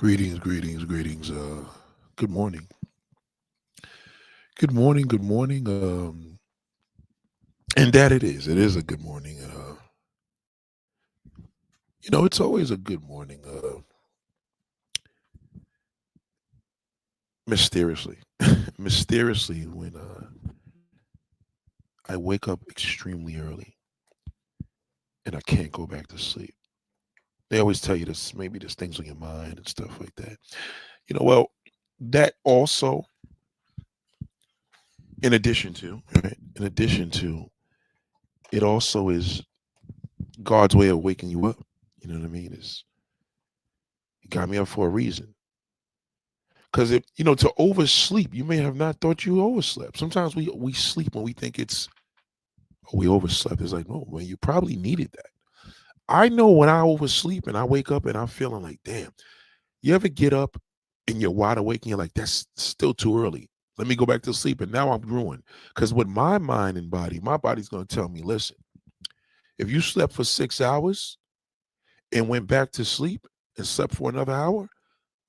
Greetings, greetings, greetings. Good morning. Good morning, good morning. And that it is. It is a good morning. It's always a good morning, mysteriously. Mysteriously, when I wake up extremely early and I can't go back to sleep. They always tell you this, maybe there's things on your mind and stuff like that. Well, that also, right? In addition to, it also is God's way of waking you up. You know what I mean? He got me up for a reason. Because if to oversleep, you may have not thought you overslept. Sometimes we sleep when we think we overslept. It's like, no, man, you probably needed that. I know when I oversleep and I wake up and I'm feeling like, damn. You ever get up and you're wide awake and you're like, that's still too early. Let me go back to sleep. And now I'm ruined. Because with my mind and body, my body's gonna tell me, listen, if you slept for 6 hours and went back to sleep and slept for another hour,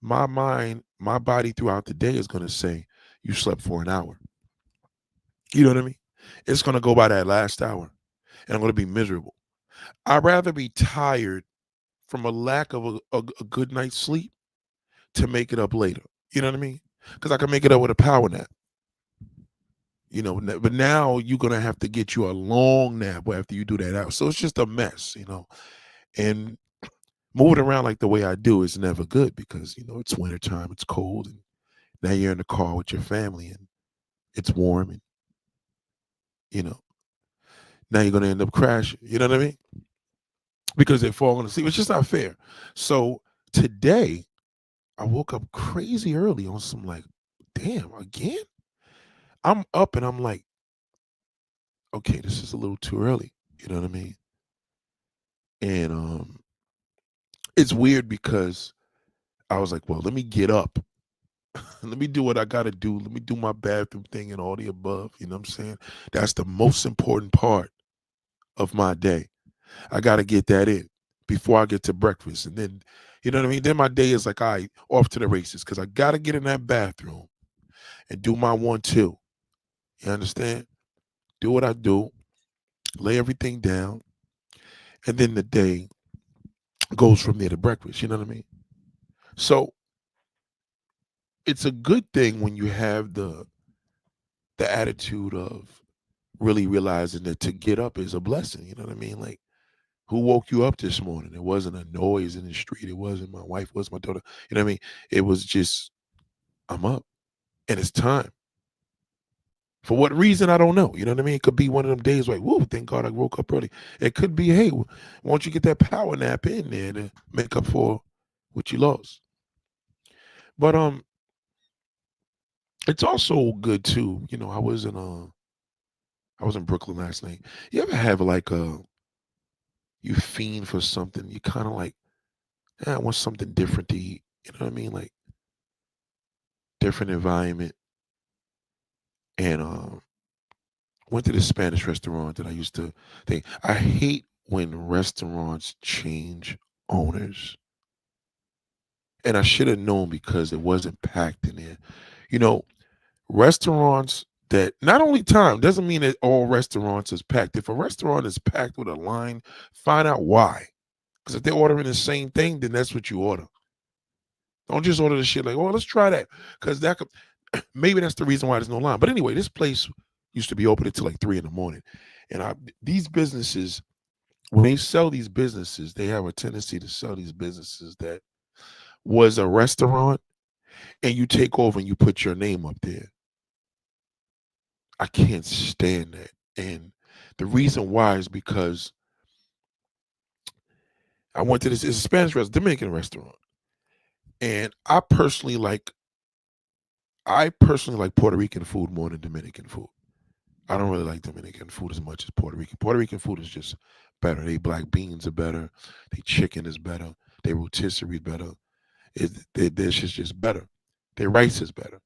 my mind, my body throughout the day is going to say, you slept for an hour. You know what I mean? It's going to go by that last hour and I'm going to be miserable. I'd rather be tired from a lack of a good night's sleep to make it up later. You know what I mean? Because I can make it up with a power nap. But now you're going to have to get you a long nap after you do that out. So it's just a mess. And moving around like the way I do is never good because, it's wintertime, it's cold, and now you're in the car with your family and it's warm and you know, now you're gonna end up crashing. You know what I mean? Because they're falling asleep. It's just not fair. So today I woke up crazy early on some like, damn, again? I'm up and I'm like, okay, this is a little too early. You know what I mean? And it's weird because I was like, well, let me get up. Let me do what I gotta do. Let me do my bathroom thing and all the above. You know what I'm saying? That's the most important part of my day. I got to get that in before I get to breakfast. And then, you know what I mean? Then my day is like, all right, off to the races because I got to get in that bathroom and do my 1, 2. You understand? Do what I do, lay everything down. And then the day goes from there to breakfast. You know what I mean? So it's a good thing when you have the attitude of really realizing that to get up is a blessing. You know what I mean? Like, who woke you up this morning? It wasn't a noise in the street. It wasn't my wife, it was my daughter. You know what I mean? It was just, I'm up and it's time. For what reason, I don't know. You know what I mean? It could be one of them days like, whoa, thank God I woke up early. It could be, hey, why don't you get that power nap in there to make up for what you lost? But it's also good too. I was in Brooklyn last night. You ever have like you fiend for something? You kind of like, I want something different to eat. You know what I mean? Like different environment. And went to this Spanish restaurant that I used to think. I hate when restaurants change owners. And I should have known because it wasn't packed in there. You know, restaurants that not only time doesn't mean that all restaurants is packed. If a restaurant is packed with a line, find out why. Because if they're ordering the same thing, then that's what you order. Don't just order the shit like, oh, let's try that. Because that could maybe that's the reason why there's no line. But anyway, this place used to be open until like 3 in the morning. And these businesses, when they sell these businesses, they have a tendency to sell these businesses that was a restaurant and you take over and you put your name up there. I can't stand that. And the reason why is because I went to this, it's a Spanish restaurant, Dominican restaurant. And I personally like Puerto Rican food more than Dominican food. I don't really like Dominican food as much as Puerto Rican. Puerto Rican food is just better. They black beans are better. They chicken is better. They rotisserie is better. Their dish is just better. Their rice is better.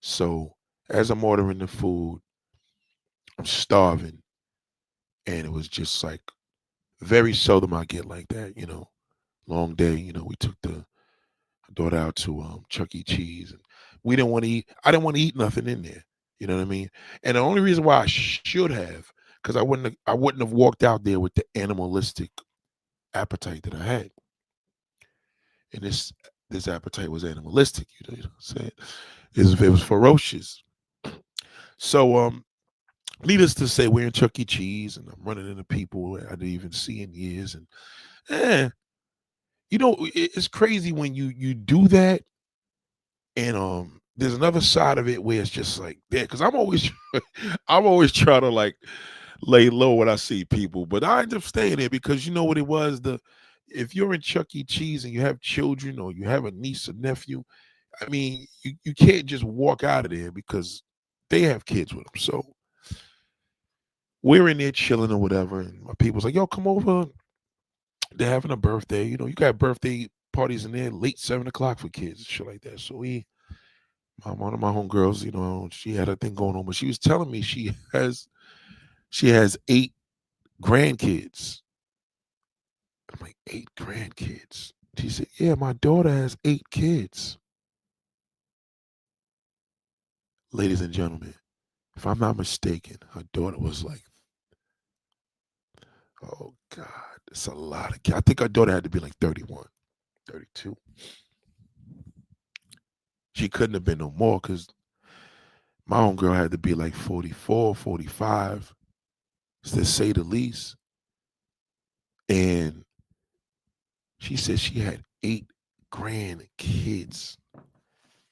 So as I'm ordering the food, I'm starving. And it was just like very seldom I get like that. Long day. We took the daughter out to Chuck E. Cheese, and we didn't want to eat. I didn't want to eat nothing in there. You know what I mean? And the only reason why I should have, because I wouldn't have walked out there with the animalistic appetite that I had, and this appetite was animalistic. You know what I'm saying? It was ferocious. So needless to say, we're in Chuck E. Cheese, and I'm running into people I didn't even see in years, and eh, it's crazy when you do that, and there's another side of it where it's just like that, because I'm always I'm always trying to like lay low when I see people, but I end up staying there because you know what it was, the if you're in Chuck E. Cheese and you have children or you have a niece or nephew, I mean, you can't just walk out of there because they have kids with them. So we're in there chilling or whatever, and my people's like, "Yo, come over. They're having a birthday. You know, you got birthday parties in there late 7 o'clock for kids and shit like that." So one of my homegirls, she had a thing going on, but she was telling me she has 8 grandkids. I'm like, 8 grandkids. She said, "Yeah, my daughter has 8 kids." Ladies and gentlemen, if I'm not mistaken, her daughter was like, oh God, it's a lot of kids. I think her daughter had to be like 31, 32. She couldn't have been no more because my own girl had to be like 44, 45, to say the least. And she said she had 8 grandkids.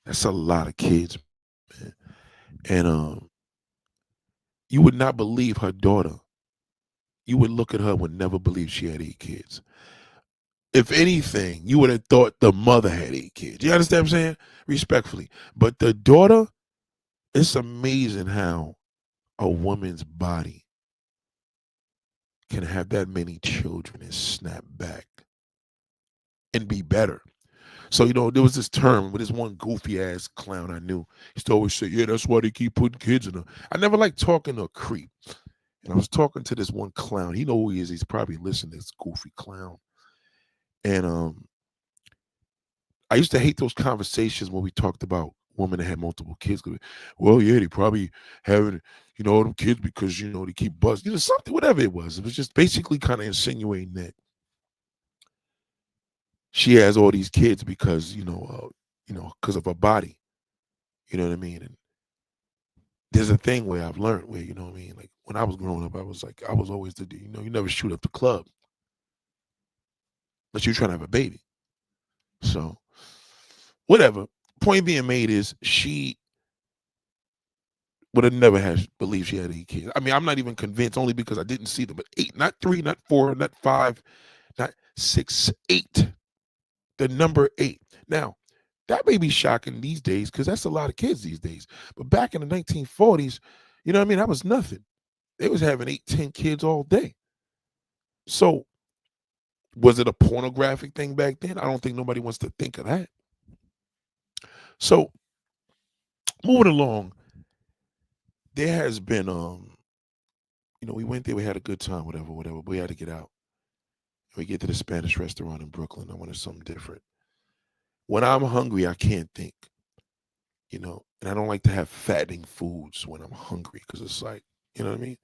That's a lot of kids, man. And you would not believe her daughter. You would look at her and would never believe she had 8 kids. If anything, you would have thought the mother had 8 kids. You understand what I'm saying? Respectfully. But the daughter, it's amazing how a woman's body can have that many children and snap back and be better. So, there was this term with this one goofy ass clown I knew. He used to always say, "Yeah, that's why they keep putting kids in her." I never liked talking to a creep. And I was talking to this one clown. He know who he is. He's probably listening, this goofy clown. And I used to hate those conversations when we talked about women that had multiple kids. Well, yeah, they probably having, them kids because, they keep busting, something, whatever it was. It was just basically kind of insinuating that she has all these kids because, because of her body. You know what I mean? And there's a thing where I've learned where, you know what I mean? Like when I was growing up, I was always you never shoot up the club unless you're trying to have a baby. So whatever. Point being made is she would have never had believed she had 8 kids. I mean, I'm not even convinced only because I didn't see them. But 8, not 3, not 4, not 5, not 6, 8. The number 8. Now, that may be shocking these days because that's a lot of kids these days. But back in the 1940s, you know what I mean? That was nothing. They was having 8, 10 kids all day. So was it a pornographic thing back then? I don't think nobody wants to think of that. So moving along, there has been we went there, we had a good time, whatever, whatever. But we had to get out. We get to the Spanish restaurant in Brooklyn. I wanted something different. When I'm hungry, I can't think, and I don't like to have fattening foods when I'm hungry because it's like, you know what I mean?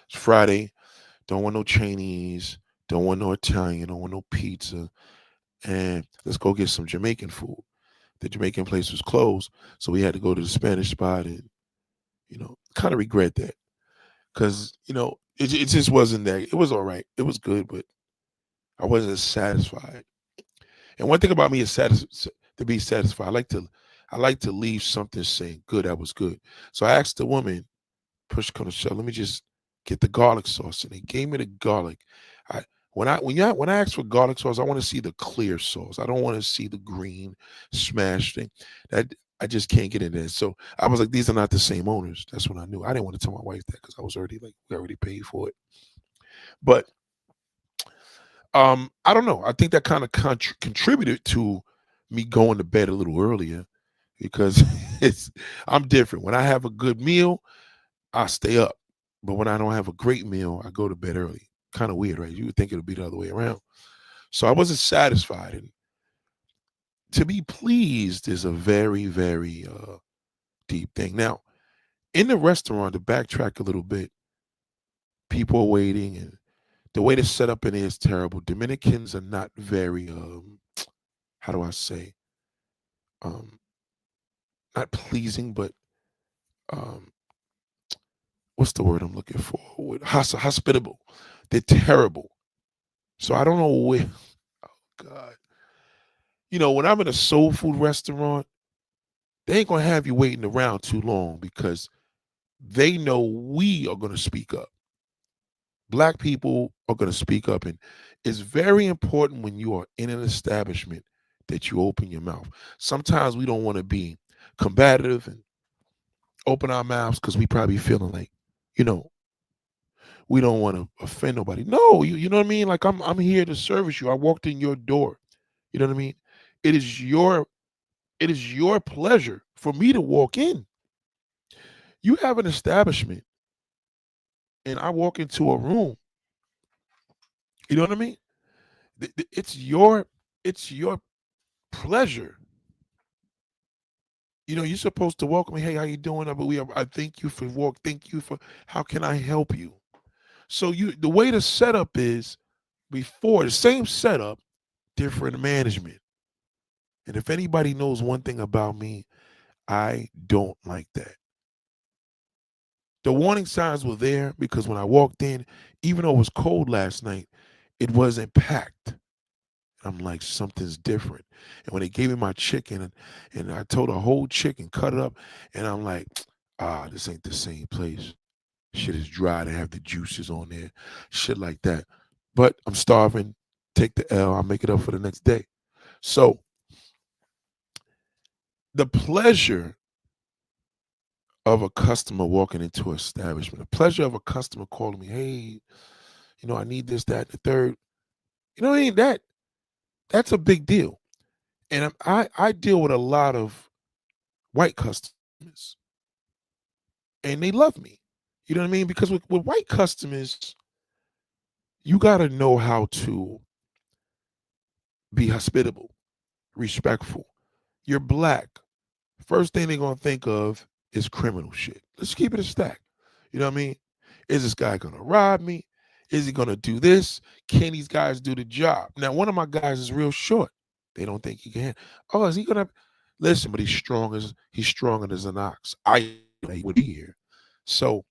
It's Friday, don't want no Chinese, don't want no Italian, don't want no pizza, and let's go get some Jamaican food. The Jamaican place was closed, so we had to go to the Spanish spot, and kind of regret that because it just wasn't that. It was all right, it was good, but I wasn't satisfied. And one thing about me is to be satisfied. I like to leave something saying good. That was good. So I asked the woman, push come to shove, let me just get the garlic sauce, and they gave me the garlic. I when I ask for garlic sauce, I want to see the clear sauce. I don't want to see the green smashed thing. That I just can't get in there. So I was like, these are not the same owners. That's when I knew. I didn't want to tell my wife that because I was already like, we already paid for it. But I don't know. I think that kind of contributed to me going to bed a little earlier because it's I'm different. When I have a good meal, I stay up. But when I don't have a great meal, I go to bed early. Kind of weird, right? You would think it would be the other way around. So I wasn't satisfied. And to be pleased is a very, very deep thing. Now, in the restaurant, to backtrack a little bit, people are waiting, and the way to set up in there is terrible. Dominicans are not very, how do I say, um, not pleasing, but um, what's the word I'm looking for? Hospitable. They're terrible. So I don't know where. Oh God, when I'm in a soul food restaurant, they ain't gonna have you waiting around too long because they know we are gonna speak up. Black people are gonna speak up, and it's very important when you are in an establishment that you open your mouth. Sometimes we don't want to be combative and open our mouths because we probably feeling like, you know, we don't want to offend nobody. No, you know what I mean? Like I'm here to service you. I walked in your door. You know what I mean? It is your it is your pleasure for me to walk in. You have an establishment and I walk into a room. You know what I mean? It's your pleasure. You're supposed to welcome me. Hey, how you doing? I thank you for walk. Thank you for how can I help you? So the way the setup is before the same setup, different management. And if anybody knows one thing about me, I don't like that. The warning signs were there because when I walked in, even though it was cold last night, it wasn't packed. I'm like, something's different. And when they gave me my chicken and I told a whole chicken, cut it up, and I'm like, this ain't the same place. Shit is dry. They have the juices on there, shit like that. But I'm starving. Take the L. I'll make it up for the next day. So the pleasure of a customer walking into an establishment, the pleasure of a customer calling me, hey, I need this, that, and the third. Ain't that's a big deal. And I deal with a lot of white customers, and they love me. You know what I mean? Because with white customers, you got to know how to be hospitable, respectful. You're black. First thing they're gonna think of is criminal shit. Let's keep it a stack. You know what I mean? Is this guy gonna rob me? Is he gonna do this? Can these guys do the job? Now, one of my guys is real short. They don't think he can. Oh, is he gonna listen? But he's stronger as an ox. I he would be here. So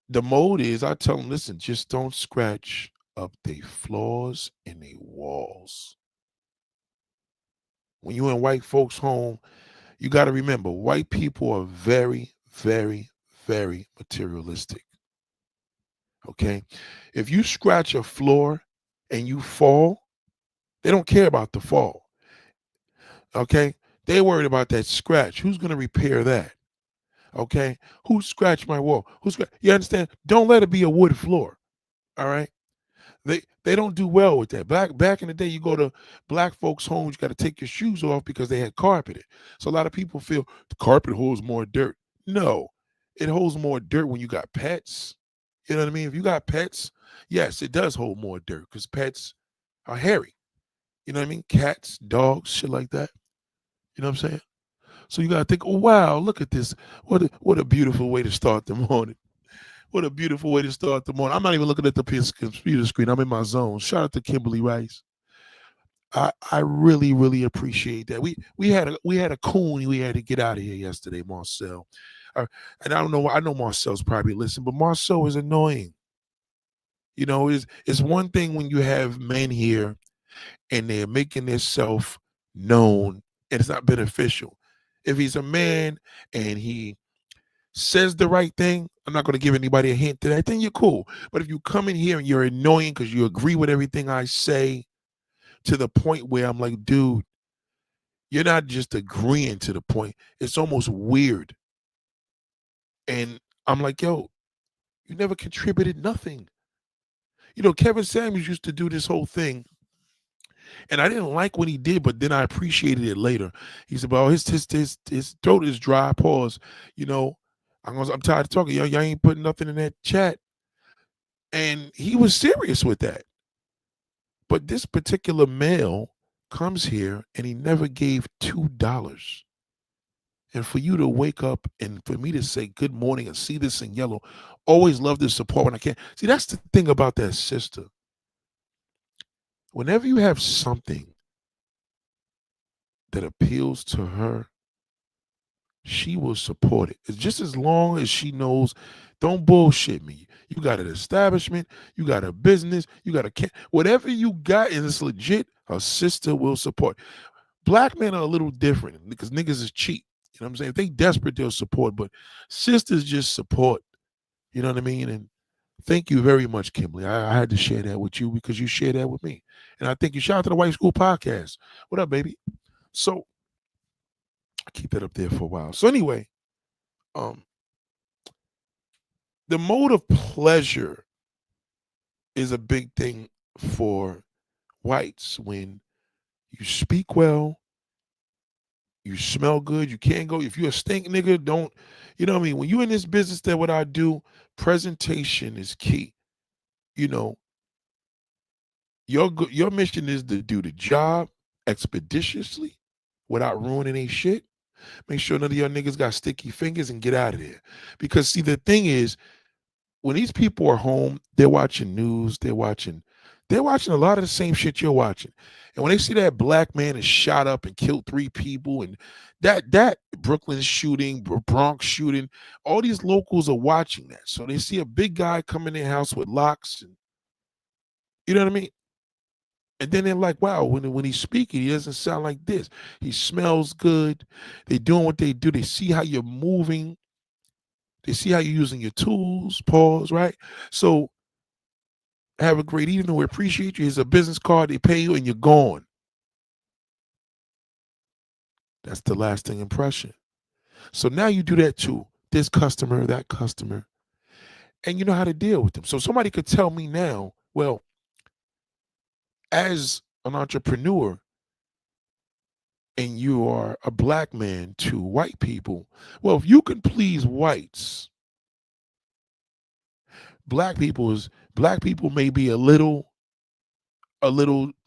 the mode is I tell them, listen, just don't scratch up the floors and the walls. When you in white folks' home, you got to remember, white people are very, very, very materialistic. Okay. If you scratch a floor and you fall, they don't care about the fall. Okay. They're worried about that scratch. Who's going to repair that? Okay. Who scratched my wall? You understand? Don't let it be a wood floor. All right. They don't do well with that. Back in the day, you go to black folks' homes, you got to take your shoes off because they had carpeted. So a lot of people feel the carpet holds more dirt. No, it holds more dirt when you got pets. You know what I mean? If you got pets, yes, it does hold more dirt because pets are hairy. You know what I mean? Cats, dogs, shit like that. You know what I'm saying? So you got to think, oh wow, look at this. What a beautiful way to start the morning. What a beautiful way to start the morning. I'm not even looking at the computer screen. I'm in my zone. Shout out to Kimberly Rice. I really, really appreciate that. We had a coon we had to get out of here yesterday, Marcel. And I don't know. I know Marcel's probably listening, but Marcel is annoying. It's one thing when you have men here and they're making themselves known and it's not beneficial. If he's a man and he says the right thing, I'm not going to give anybody a hint to that, then you're cool. But if you come in here and you're annoying because you agree with everything I say to the point where I'm like, dude, you're not just agreeing to the point. It's almost weird. And I'm like, yo, you never contributed nothing. Kevin Samuels used to do this whole thing. And I didn't like what he did, but then I appreciated it later. He said, well, his throat is dry. Pause. I'm tired of talking. Y'all ain't putting nothing in that chat. And he was serious with that. But this particular male comes here and he never gave $2. And for you to wake up and for me to say good morning and see this in yellow, always love this support when I can. See, that's the thing about that sister. Whenever you have something that appeals to her, she will support it. It's just as long as she knows, don't bullshit me. You got an establishment, you got a business, you got whatever you got and it's legit, her sister will support. Black men are a little different because niggas is cheap. You know what I'm saying? If they desperate, they'll support, but sisters just support. You know what I mean? And thank you very much, Kimberly. I had to share that with you because you shared that with me. And I thank you. Shout out to the White School Podcast. What up, baby? So I keep that up there for a while. So anyway, um, the mode of pleasure is a big thing for whites. When you speak well, you smell good, you can't go. If you're a stink nigga, don't, you know what I mean? When you're in this business, that what I do, presentation is key. You know, your mission is to do the job expeditiously without ruining any shit. Make sure none of your niggas got sticky fingers and get out of there. Because see, the thing is, when these people are home, they're watching news, they're watching a lot of the same shit you're watching. And when they see that black man is shot up and killed 3 people, and that Brooklyn shooting, Bronx shooting, all these locals are watching that. So they see a big guy come in their house with locks, and you know what I mean? And then they're like, wow, when he's speaking, he doesn't sound like this. He smells good. They're doing what they do. They see how you're moving. They see how you're using your tools, pause, right? So have a great evening. We appreciate you. Here's a business card. They pay you and you're gone. That's the lasting impression. So now you do that to this customer, that customer, and you know how to deal with them. So somebody could tell me now, well, as an entrepreneur and you are a black man to white people, well, if you can please whites, black people may be a little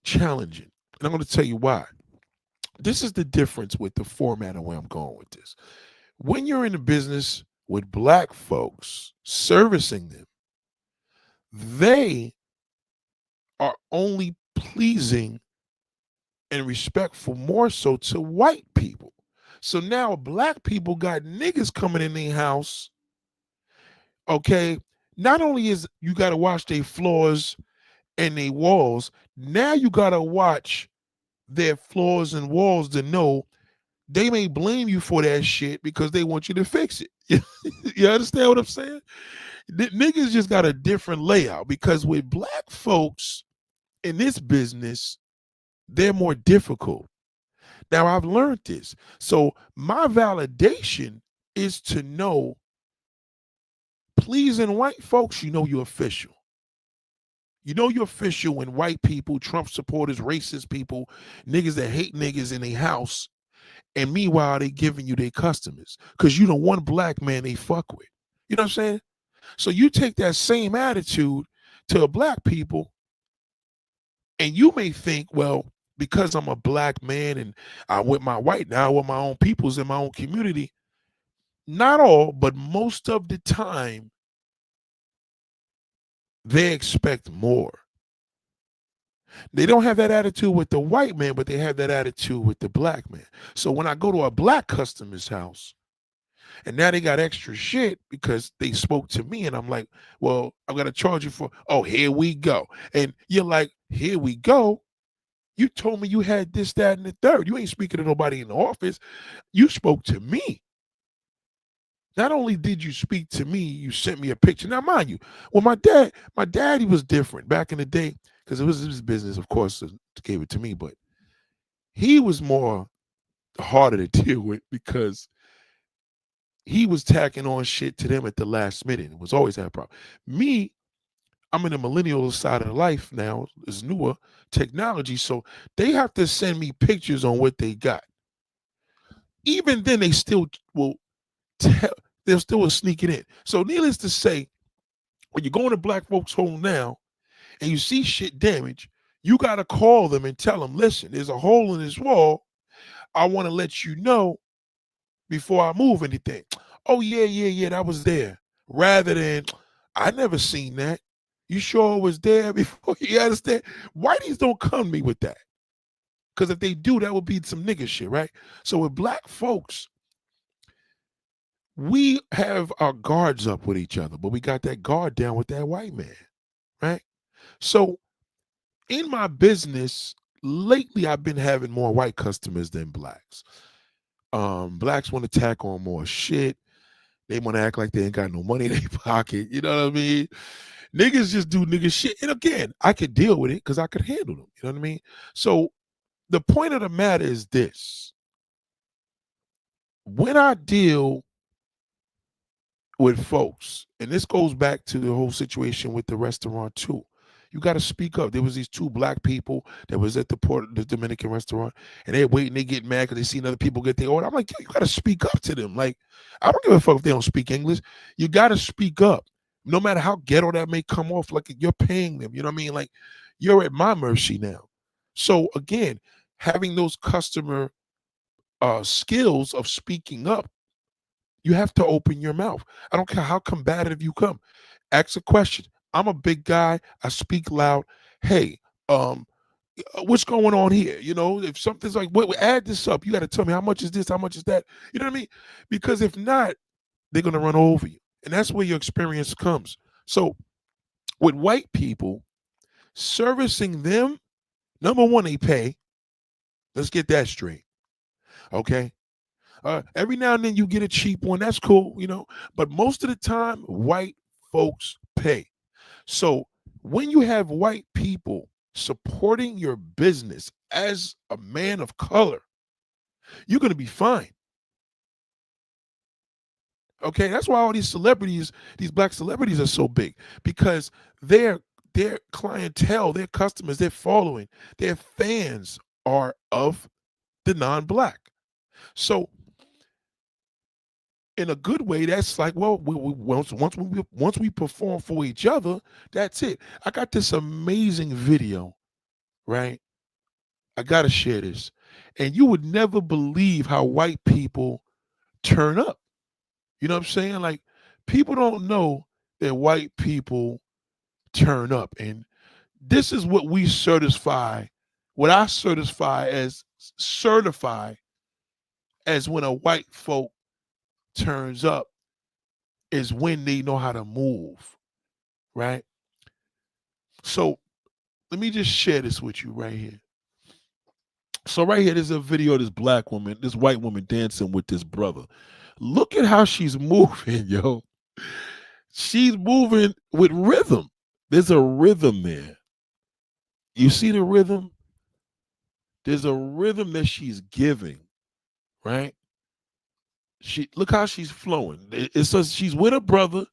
challenging. And I'm going to tell you why. This is the difference with the format and where I'm going with this. When you're in a business with black folks servicing them, they are only pleasing and respectful more so to white people. So now black people got niggas coming in their house. Okay. Not only is you got to watch their floors and their walls, now you got to watch their floors and walls to know they may blame you for that shit because they want you to fix it. You understand what I'm saying? Niggas just got a different layout because with black folks in this business, they're more difficult. Now I've learned this. So my validation is to know pleasing white folks, you know you're official. You know you're official when white people, Trump supporters, racist people, niggas that hate niggas in their house, and meanwhile they giving you their customers because you the one black man they fuck with. You know what I'm saying? So you take that same attitude to a black people, and you may think, well, because I'm a black man and I'm with my white now, with my own peoples in my own community, not all, but most of the time, they expect more. They don't have that attitude with the white man, but they have that attitude with the black man. So when I go to a black customer's house, and now they got extra shit because they spoke to me, and I'm like, well, I'm gonna charge you for, oh, here we go. And you're like, here we go. You told me you had this, that, and the third. You ain't speaking to nobody in the office. You spoke to me. Not only did you speak to me, you sent me a picture. Now, mind you, well, my daddy was different back in the day because it was his business, of course, gave it to me, but he was more harder to deal with because he was tacking on shit to them at the last minute. It was always that problem. Me, I'm in the millennial side of life now. It's newer technology, so they have to send me pictures on what they got. Even then, they still will tell. They'll still sneak it in. So, needless to say, when you go into black folks' home now and you see shit damaged, You got to call them and tell them, listen, there's a hole in this wall. I want to let you know before I move anything. Oh, yeah, yeah, yeah, that was there. Rather than, I never seen that. You sure it was there before? You understand? Whiteys don't come to me with that. Because if they do, that would be some nigga shit, right? So with black folks, we have our guards up with each other, but we got that guard down with that white man, right? So in my business, lately I've been having more white customers than blacks. Blacks want to tack on more shit. They want to act like they ain't got no money in their pocket. You know what I mean? Niggas just do nigga shit. And again, I could deal with it because I could handle them. You know what I mean? So the point of the matter is this. When I deal with folks, and this goes back to the whole situation with the restaurant too. You got to speak up. There was these two black people that was at the Dominican restaurant, and they're waiting. They get mad because they seen other people get their order. I'm like, yo, you got to speak up to them. Like, I don't give a fuck if they don't speak English. You got to speak up, no matter how ghetto that may come off. Like you're paying them. You know what I mean? Like you're at my mercy now. So again, having those customer skills of speaking up, you have to open your mouth. I don't care how combative you come. Ask a question. I'm a big guy. I speak loud. Hey, what's going on here? You know, if something's like, wait, add this up. You got to tell me how much is this? How much is that? You know what I mean? Because if not, they're going to run over you. And that's where your experience comes. So with white people, servicing them, number one, they pay. Let's get that straight. Okay. Every now and then you get a cheap one. That's cool, you know. But most of the time, white folks pay. So when you have white people supporting your business as a man of color, you're going to be fine. Okay, that's why all these celebrities, these black celebrities are so big, because their clientele, their customers, their following, their fans are of the non-black. So in a good way, that's like, well, once we perform for each other, that's it. I got this amazing video, right? I gotta share this, and you would never believe how white people turn up. You know what I'm saying? Like, people don't know that white people turn up, and this is what we certify. What I certify as when a white folk turns up is when they know how to move, right? So let me just share this with you right here. So right here, there's a video of this black woman, this white woman dancing with this brother. Look at how she's moving, yo. She's moving with rhythm. There's a rhythm there. You see the rhythm? There's a rhythm that she's giving, right? Look how she's flowing. It says she's with her brother.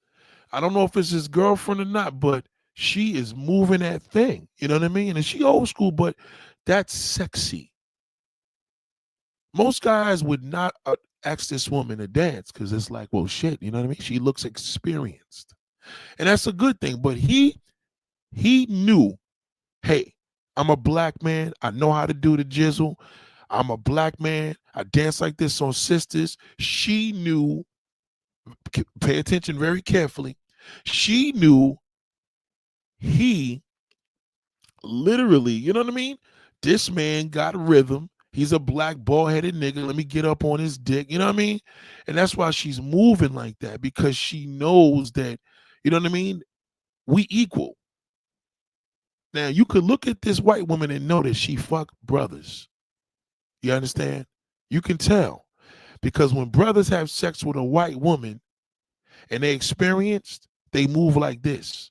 I don't know if it's his girlfriend or not, but she is moving that thing. You know what I mean? And she old school, but that's sexy. Most guys would not ask this woman to dance because it's like, well, shit, you know what I mean? She looks experienced. And that's a good thing. But he knew, hey, I'm a black man. I know how to do the jizzle. I'm a black man. I dance like this on Sisters. She knew, pay attention very carefully. She knew he literally, you know what I mean? This man got rhythm. He's a black bald-headed nigga. Let me get up on his dick. You know what I mean? And that's why she's moving like that, because she knows that, you know what I mean? We equal. Now, you could look at this white woman and know that she fuck brothers. You understand? You can tell. Because when brothers have sex with a white woman and they experienced, they move like this.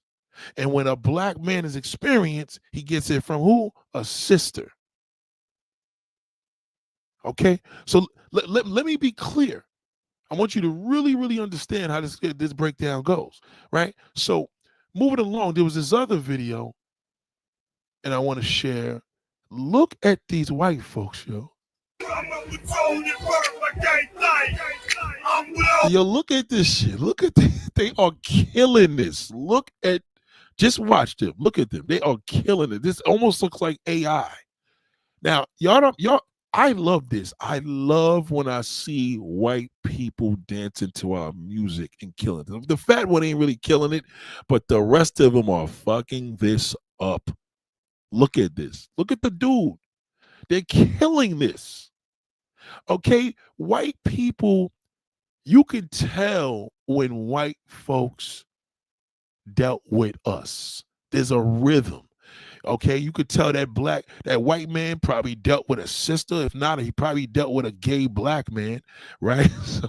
And when a black man is experienced, he gets it from who? A sister. Okay? So let me be clear. I want you to really, really understand how this breakdown goes, right? So moving along, there was this other video, and I want to share. Look at these white folks, yo. Yo, look at this shit. Look at they are killing this. Look at Just watch them. Look at them. They are killing it. This almost looks like AI. Now, y'all, I love this. I love when I see white people dancing to our music and killing it. The fat one ain't really killing it, but the rest of them are fucking this up. Look at this. Look at the dude. They're killing this. Okay? White people, you can tell when white folks dealt with us. There's a rhythm. Okay, you could tell that white man probably dealt with a sister. If not, he probably dealt with a gay black man, right? So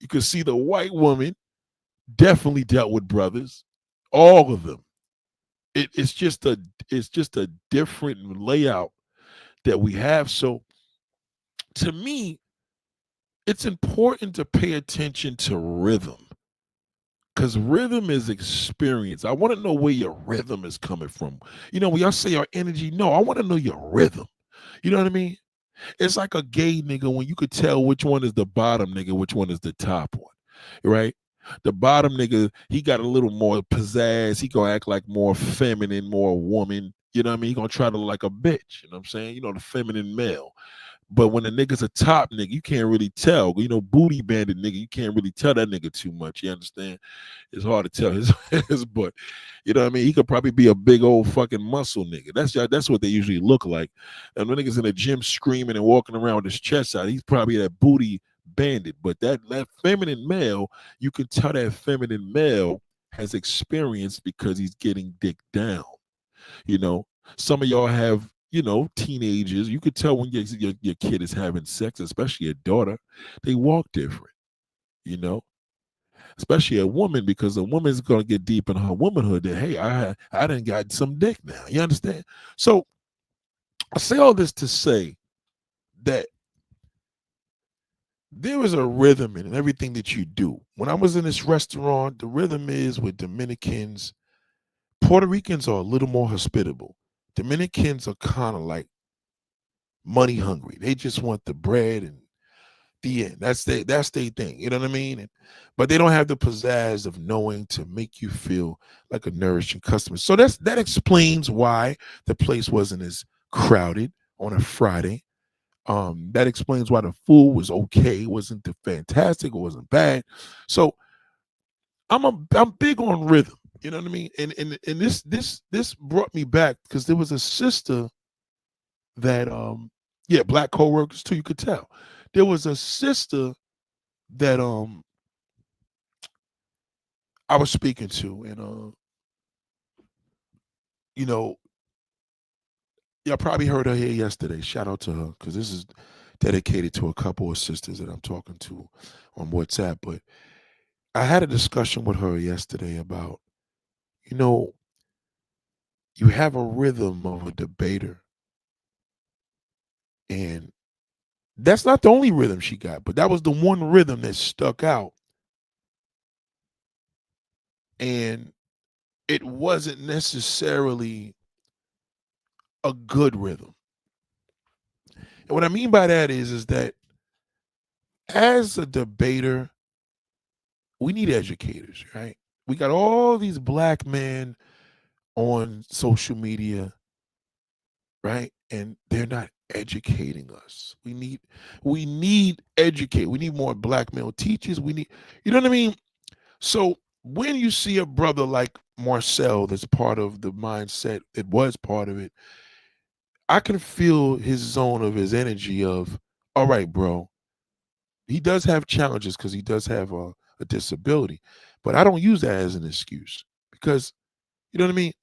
you could see the white woman definitely dealt with brothers, all of them. It's just a different layout that we have. So to me, it's important to pay attention to rhythm because rhythm is experience. I want to know where your rhythm is coming from. When y'all say our energy, no, I want to know your rhythm. You know what I mean? It's like a gay nigga when you could tell which one is the bottom nigga, which one is the top one, right? The bottom nigga, he got a little more pizzazz. He gonna act like more feminine, more woman. You know what I mean? He gonna try to look like a bitch. You know what I'm saying? The feminine male. But when the nigga's a top nigga, you can't really tell. Booty banded nigga, you can't really tell that nigga too much. You understand? It's hard to tell his butt. You know what I mean? He could probably be a big old fucking muscle nigga. That's what they usually look like. And when niggas in the gym screaming and walking around with his chest out, he's probably that booty bandit. But that feminine male, you can tell that feminine male has experience because he's getting dick down. Some of y'all have teenagers. You could tell when your kid is having sex, especially a daughter. They walk different. you know especially a woman, because a woman's gonna get deep in her womanhood that, hey, I done got some dick now. You understand? So I say all this to say that there is a rhythm in everything that you do. When I was in this restaurant, the rhythm is with Dominicans. Puerto Ricans are a little more hospitable. Dominicans are kind of like money hungry. They just want the bread and the end. That's their thing. You know what I mean? But they don't have the pizzazz of knowing to make you feel like a nourishing customer. So that explains why the place wasn't as crowded on a Friday. That explains why the food was okay. It wasn't fantastic. It wasn't bad. So I'm big on rhythm. You know what I mean? And this brought me back because there was a sister that black co-workers too, you could tell. There was a sister that I was speaking to, and you know, y'all probably heard her here yesterday. Shout out to her, because this is dedicated to a couple of sisters that I'm talking to on WhatsApp. But I had a discussion with her yesterday about, you know, you have a rhythm of a debater, and that's not the only rhythm she got, but that was the one rhythm that stuck out. And it wasn't necessarily a good rhythm. And what I mean by that is that as a debater, we need educators, right? We got all these black men on social media, right? And they're not educating us. We need educate. We need more black male teachers. You know what I mean? So when you see a brother like Marcel that's part of the mindset, it was part of it, I can feel his zone of his energy of, all right, bro, he does have challenges because he does have a disability, but I don't use that as an excuse, because, you know what I mean?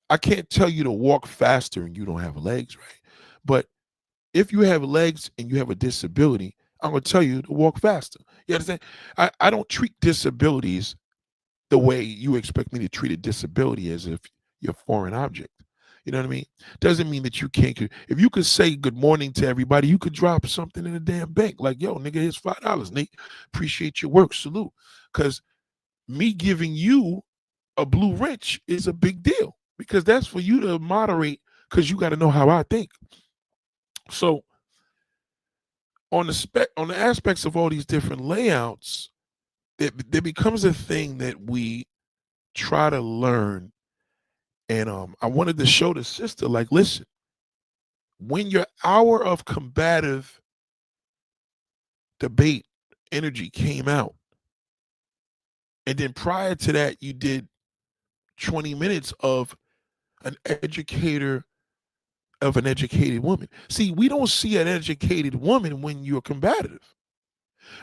I can't tell you to walk faster and you don't have legs, right? But if you have legs and you have a disability, I'm going to tell you to walk faster. You understand? I don't treat disabilities the way you expect me to treat a disability, as if you're a foreign object. You know what I mean? Doesn't mean that you can't. If you could say good morning to everybody, you could drop something in a damn bank. Like, yo, nigga, here's $5. Nate, appreciate your work. Salute. Because me giving you a blue wrench is a big deal, because that's for you to moderate, because you got to know how I think. So on the aspects of all these different layouts, there becomes a thing that we try to learn And I wanted to show the sister, like, listen, when your hour of combative debate energy came out, and then prior to that, you did 20 minutes of an educator of an educated woman. See, we don't see an educated woman when you're combative.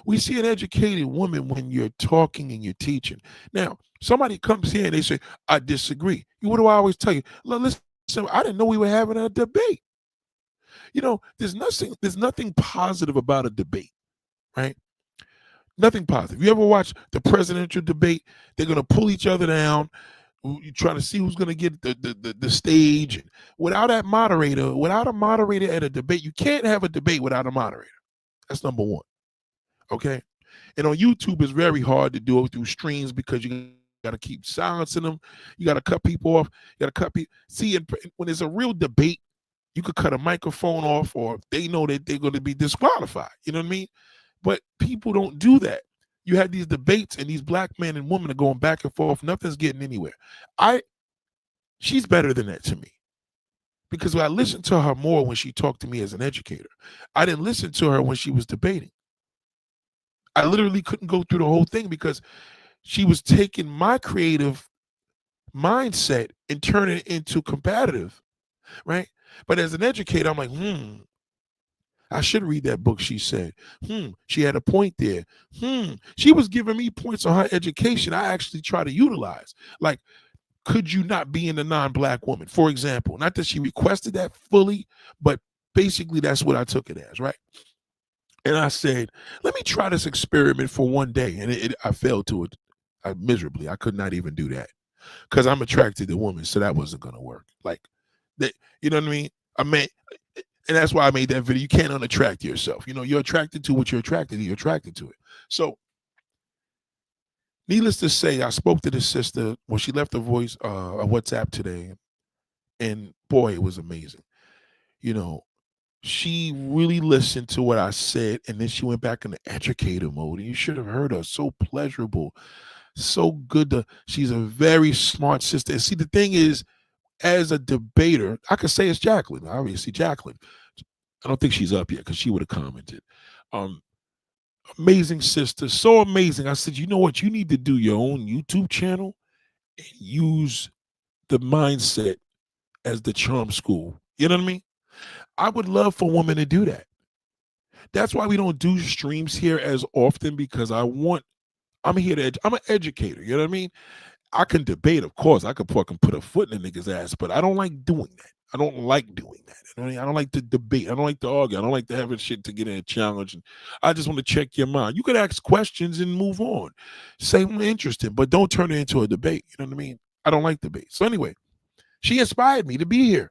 We see an educated woman when you're talking and you're teaching. Now, somebody comes here and they say, I disagree. What do I always tell you? Listen, I didn't know we were having a debate. There's nothing positive about a debate, right? Nothing positive. You ever watch the presidential debate? They're gonna pull each other down. You trying to see who's gonna get the stage. Without a moderator at a debate, you can't have a debate without a moderator. That's number one. Okay. And on YouTube, it's very hard to do it through streams because you got to keep silencing them. You got to cut people off. You got to cut people. See, when it's a real debate, you could cut a microphone off, or they know that they're going to be disqualified. You know what I mean? But people don't do that. You have these debates, and these black men and women are going back and forth. Nothing's getting anywhere. She's better than that to me, because I listened to her more when she talked to me as an educator. I didn't listen to her when she was debating. I literally couldn't go through the whole thing because she was taking my creative mindset and turning it into competitive, right? But as an educator, I'm like, I should read that book, she said. She had a point there. She was giving me points on her education I actually try to utilize. Like, could you not be in a non-black woman? For example, not that she requested that fully, but basically that's what I took it as, right? And I said, let me try this experiment for one day. And I failed to it miserably. I could not even do that because I'm attracted to women. So that wasn't going to work. Like, that, you know what I mean? And that's why I made that video. You can't unattract yourself. You're attracted to what you're attracted to. You're attracted to it. So, needless to say, I spoke to this sister when she left a voice, a WhatsApp today. And boy, it was amazing. She really listened to what I said, and then she went back into educator mode. And you should have heard her. So pleasurable, so good. She's a very smart sister. And see, the thing is, as a debater, I could say it's Jacqueline. Obviously, Jacqueline. I don't think she's up yet because she would have commented. Amazing sister, so amazing. I said, you know what? You need to do your own YouTube channel and use the mindset as the charm school. You know what I mean? I would love for women to do that. That's why we don't do streams here as often, because I'm here I'm an educator. You know what I mean? I can debate, of course. I could fucking put a foot in a nigga's ass, but I don't like doing that. I don't like doing that. I don't like to debate. I don't like to argue. I don't like to have shit to get in a challenge. And I just want to check your mind. You could ask questions and move on. Say I'm interested, but don't turn it into a debate. You know what I mean? I don't like debate. So anyway, she inspired me to be here.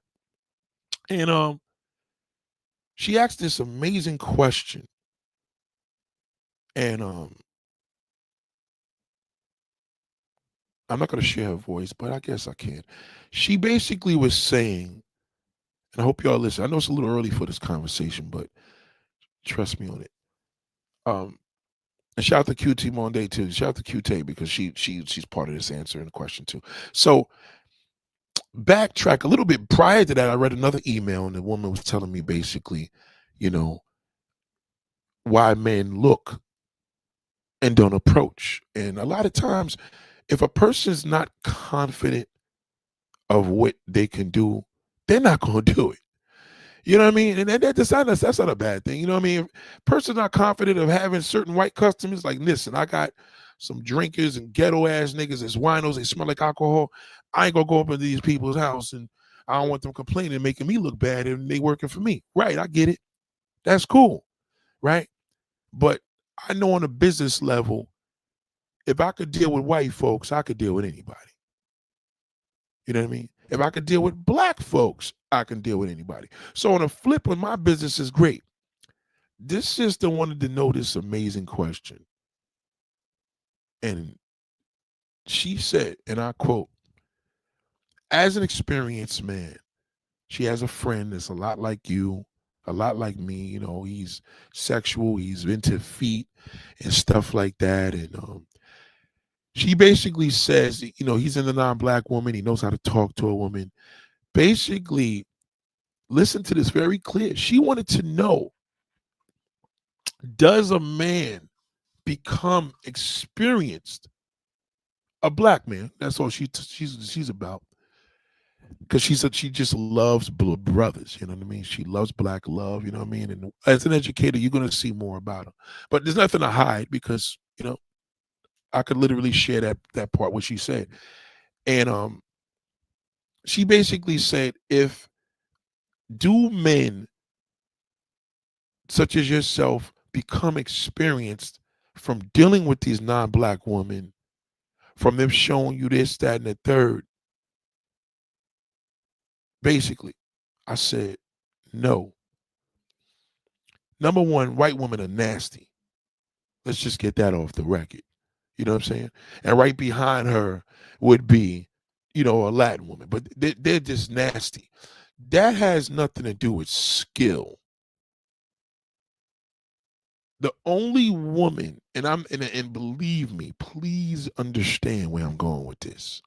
And she asked this amazing question. And I'm not going to share her voice, but I guess I can. She basically was saying, and I hope y'all listen. I know it's a little early for this conversation, but trust me on it. And shout out to QT Monday too. Shout out to QT because she's part of this answer and the question too. So backtrack a little bit. Prior to that, I read another email, and the woman was telling me basically, why men look and don't approach. And a lot of times, if a person's not confident of what they can do, they're not going to do it. You know what I mean? And that's not a bad thing. You know what I mean? If a person's not confident of having certain white customers, like, listen, I got some drinkers and ghetto ass niggas as winos, they smell like alcohol. I ain't gonna go up into these people's house, and I don't want them complaining and making me look bad, and they working for me. Right, I get it. That's cool. Right? But I know on a business level, if I could deal with white folks, I could deal with anybody. You know what I mean? If I could deal with black folks, I can deal with anybody. So on a flip, when my business is great, this sister wanted to know this amazing question. And she said, and I quote, as an experienced man, she has a friend that's a lot like you, a lot like me. He's sexual, he's into feet and stuff like that. And She basically says, he's in a non-black woman. He knows how to talk to a woman. Basically, listen to this very clear. She wanted to know, does a man become experienced, a black man? That's all she's about. Because she said she just loves brothers, you know what I mean? She loves black love, you know what I mean? And as an educator, you're going to see more about her. But there's nothing to hide because, I could literally share that part what she said. And she basically said, if do men such as yourself become experienced from dealing with these non-black women, from them showing you this, that, and the third, basically, I said, no. Number one, white women are nasty. Let's just get that off the record. You know what I'm saying? And right behind her would be, a Latin woman, but they're just nasty. That has nothing to do with skill. The only woman, and believe me, please understand where I'm going with this.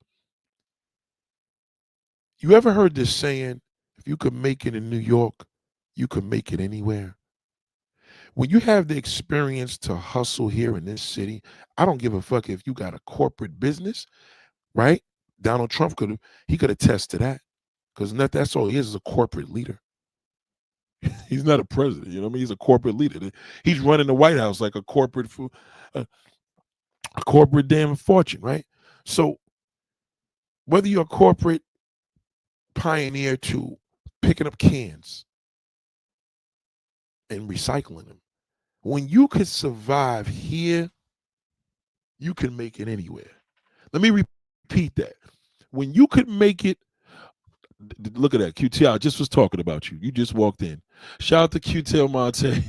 You ever heard this saying, if you could make it in New York, you could make it anywhere? When you have the experience to hustle here in this city, I don't give a fuck if you got a corporate business, right? Donald Trump he could attest to that. Because that's all he is a corporate leader. He's not a president, you know what I mean? He's a corporate leader. He's running the White House like a corporate damn fortune, right? So whether you're a corporate pioneer to picking up cans and recycling them, when you could survive here, you can make it anywhere. Let me repeat that. When you could make it, look at that. QT, I just was talking about you. You just walked in. Shout out to QT Monte.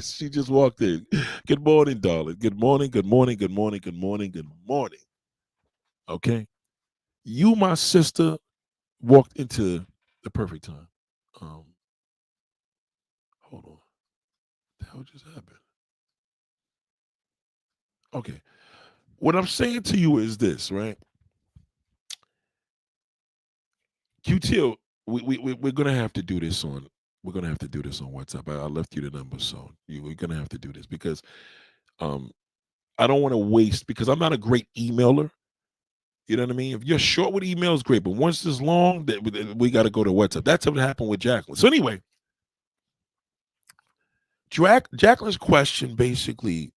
She just walked in. Good morning, darling. Good morning, good morning, good morning, good morning, good morning. Okay? You, my sister, walked into the perfect time. Hold on. What the hell just happened? Okay. What I'm saying to you is this, right? QT, we're gonna have to do this on. We're gonna have to do this on WhatsApp. I left you the number, so we're gonna have to do this because um, I don't want to waste because I'm not a great emailer. You know what I mean? If you're short with emails, great. But once it's long, that we got to go to WhatsApp. That's what happened with Jacqueline. So anyway, Jacqueline's question basically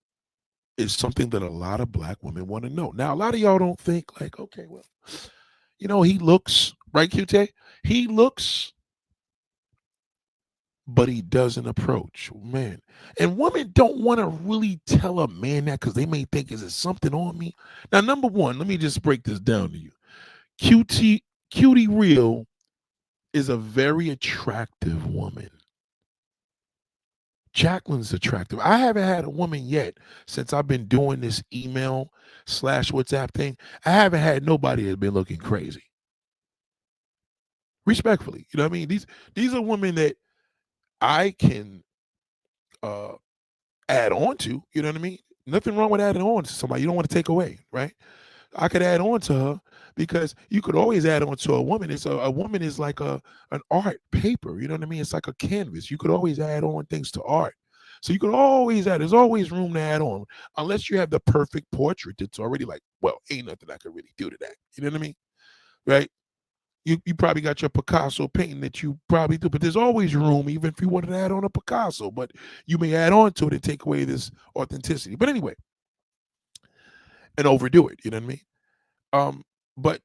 is something that a lot of black women want to know. Now, a lot of y'all don't think like, okay, well, he looks, right, QT? He looks, but he doesn't approach, man. And women don't want to really tell a man that because they may think, is it something on me? Now, number one, let me just break this down to you. Cutie Real is a very attractive woman. Jacqueline's attractive. I haven't had a woman yet since I've been doing this email / WhatsApp thing. I haven't had nobody that's been looking crazy. Respectfully, you know what I mean? These are women that I can add on to. You know what I mean? Nothing wrong with adding on to somebody. You don't want to take away, right? I could add on to her because you could always add on to a woman. It's a woman is like an art paper. You know what I mean? It's like a canvas. You could always add on things to art. So you could always add. There's always room to add on, unless you have the perfect portrait. It's already like, well, ain't nothing I could really do to that. You know what I mean? Right? You probably got your Picasso painting that you probably do, but there's always room, even if you wanted to add on a Picasso. But you may add on to it and take away this authenticity. But anyway, and overdo it. You know what I mean? But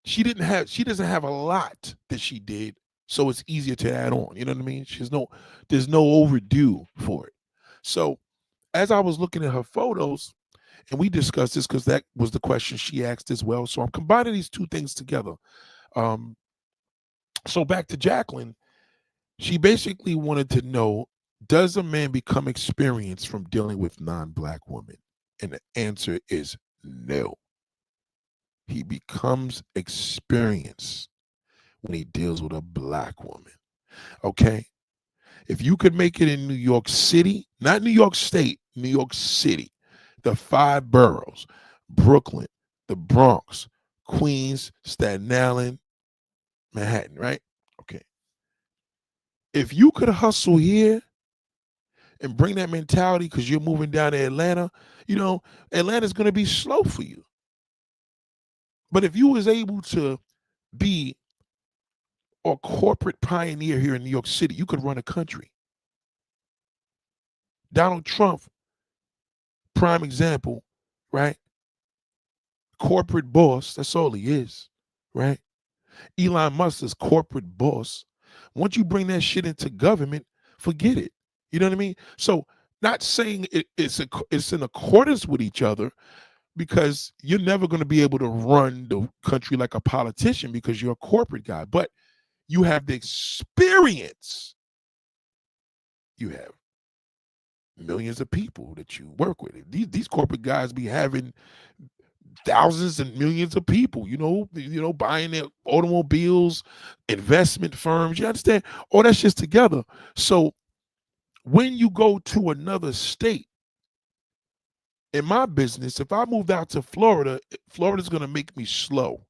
she doesn't have a lot that she did, so it's easier to add on. You know what I mean? There's no overdue for it. So as I was looking at her photos, and we discussed this because that was the question she asked as well. So I'm combining these two things together. So back to Jacqueline, she basically wanted to know, does a man become experienced from dealing with non-black women? And the answer is no. He becomes experienced when he deals with a black woman. Okay? If you could make it in New York City, not New York State, New York City, the 5 boroughs, Brooklyn, the Bronx, Queens, Staten Island, Manhattan, right? Okay. If you could hustle here and bring that mentality because you're moving down to Atlanta, Atlanta's going to be slow for you. But if you was able to be a corporate pioneer here in New York City, you could run a country. Donald Trump, prime example, right? Corporate boss, that's all he is, right? Elon Musk is corporate boss. Once you bring that shit into government, forget it. You know what I mean? So not saying it's in accordance with each other, because you're never going to be able to run the country like a politician because you're a corporate guy, but you have the experience. You have millions of people that you work with. These corporate guys be having thousands and millions of people, buying their automobiles, investment firms. You understand? All that's just together. So when you go to another state, in my business, if I moved out to Florida, Florida's going to make me slow,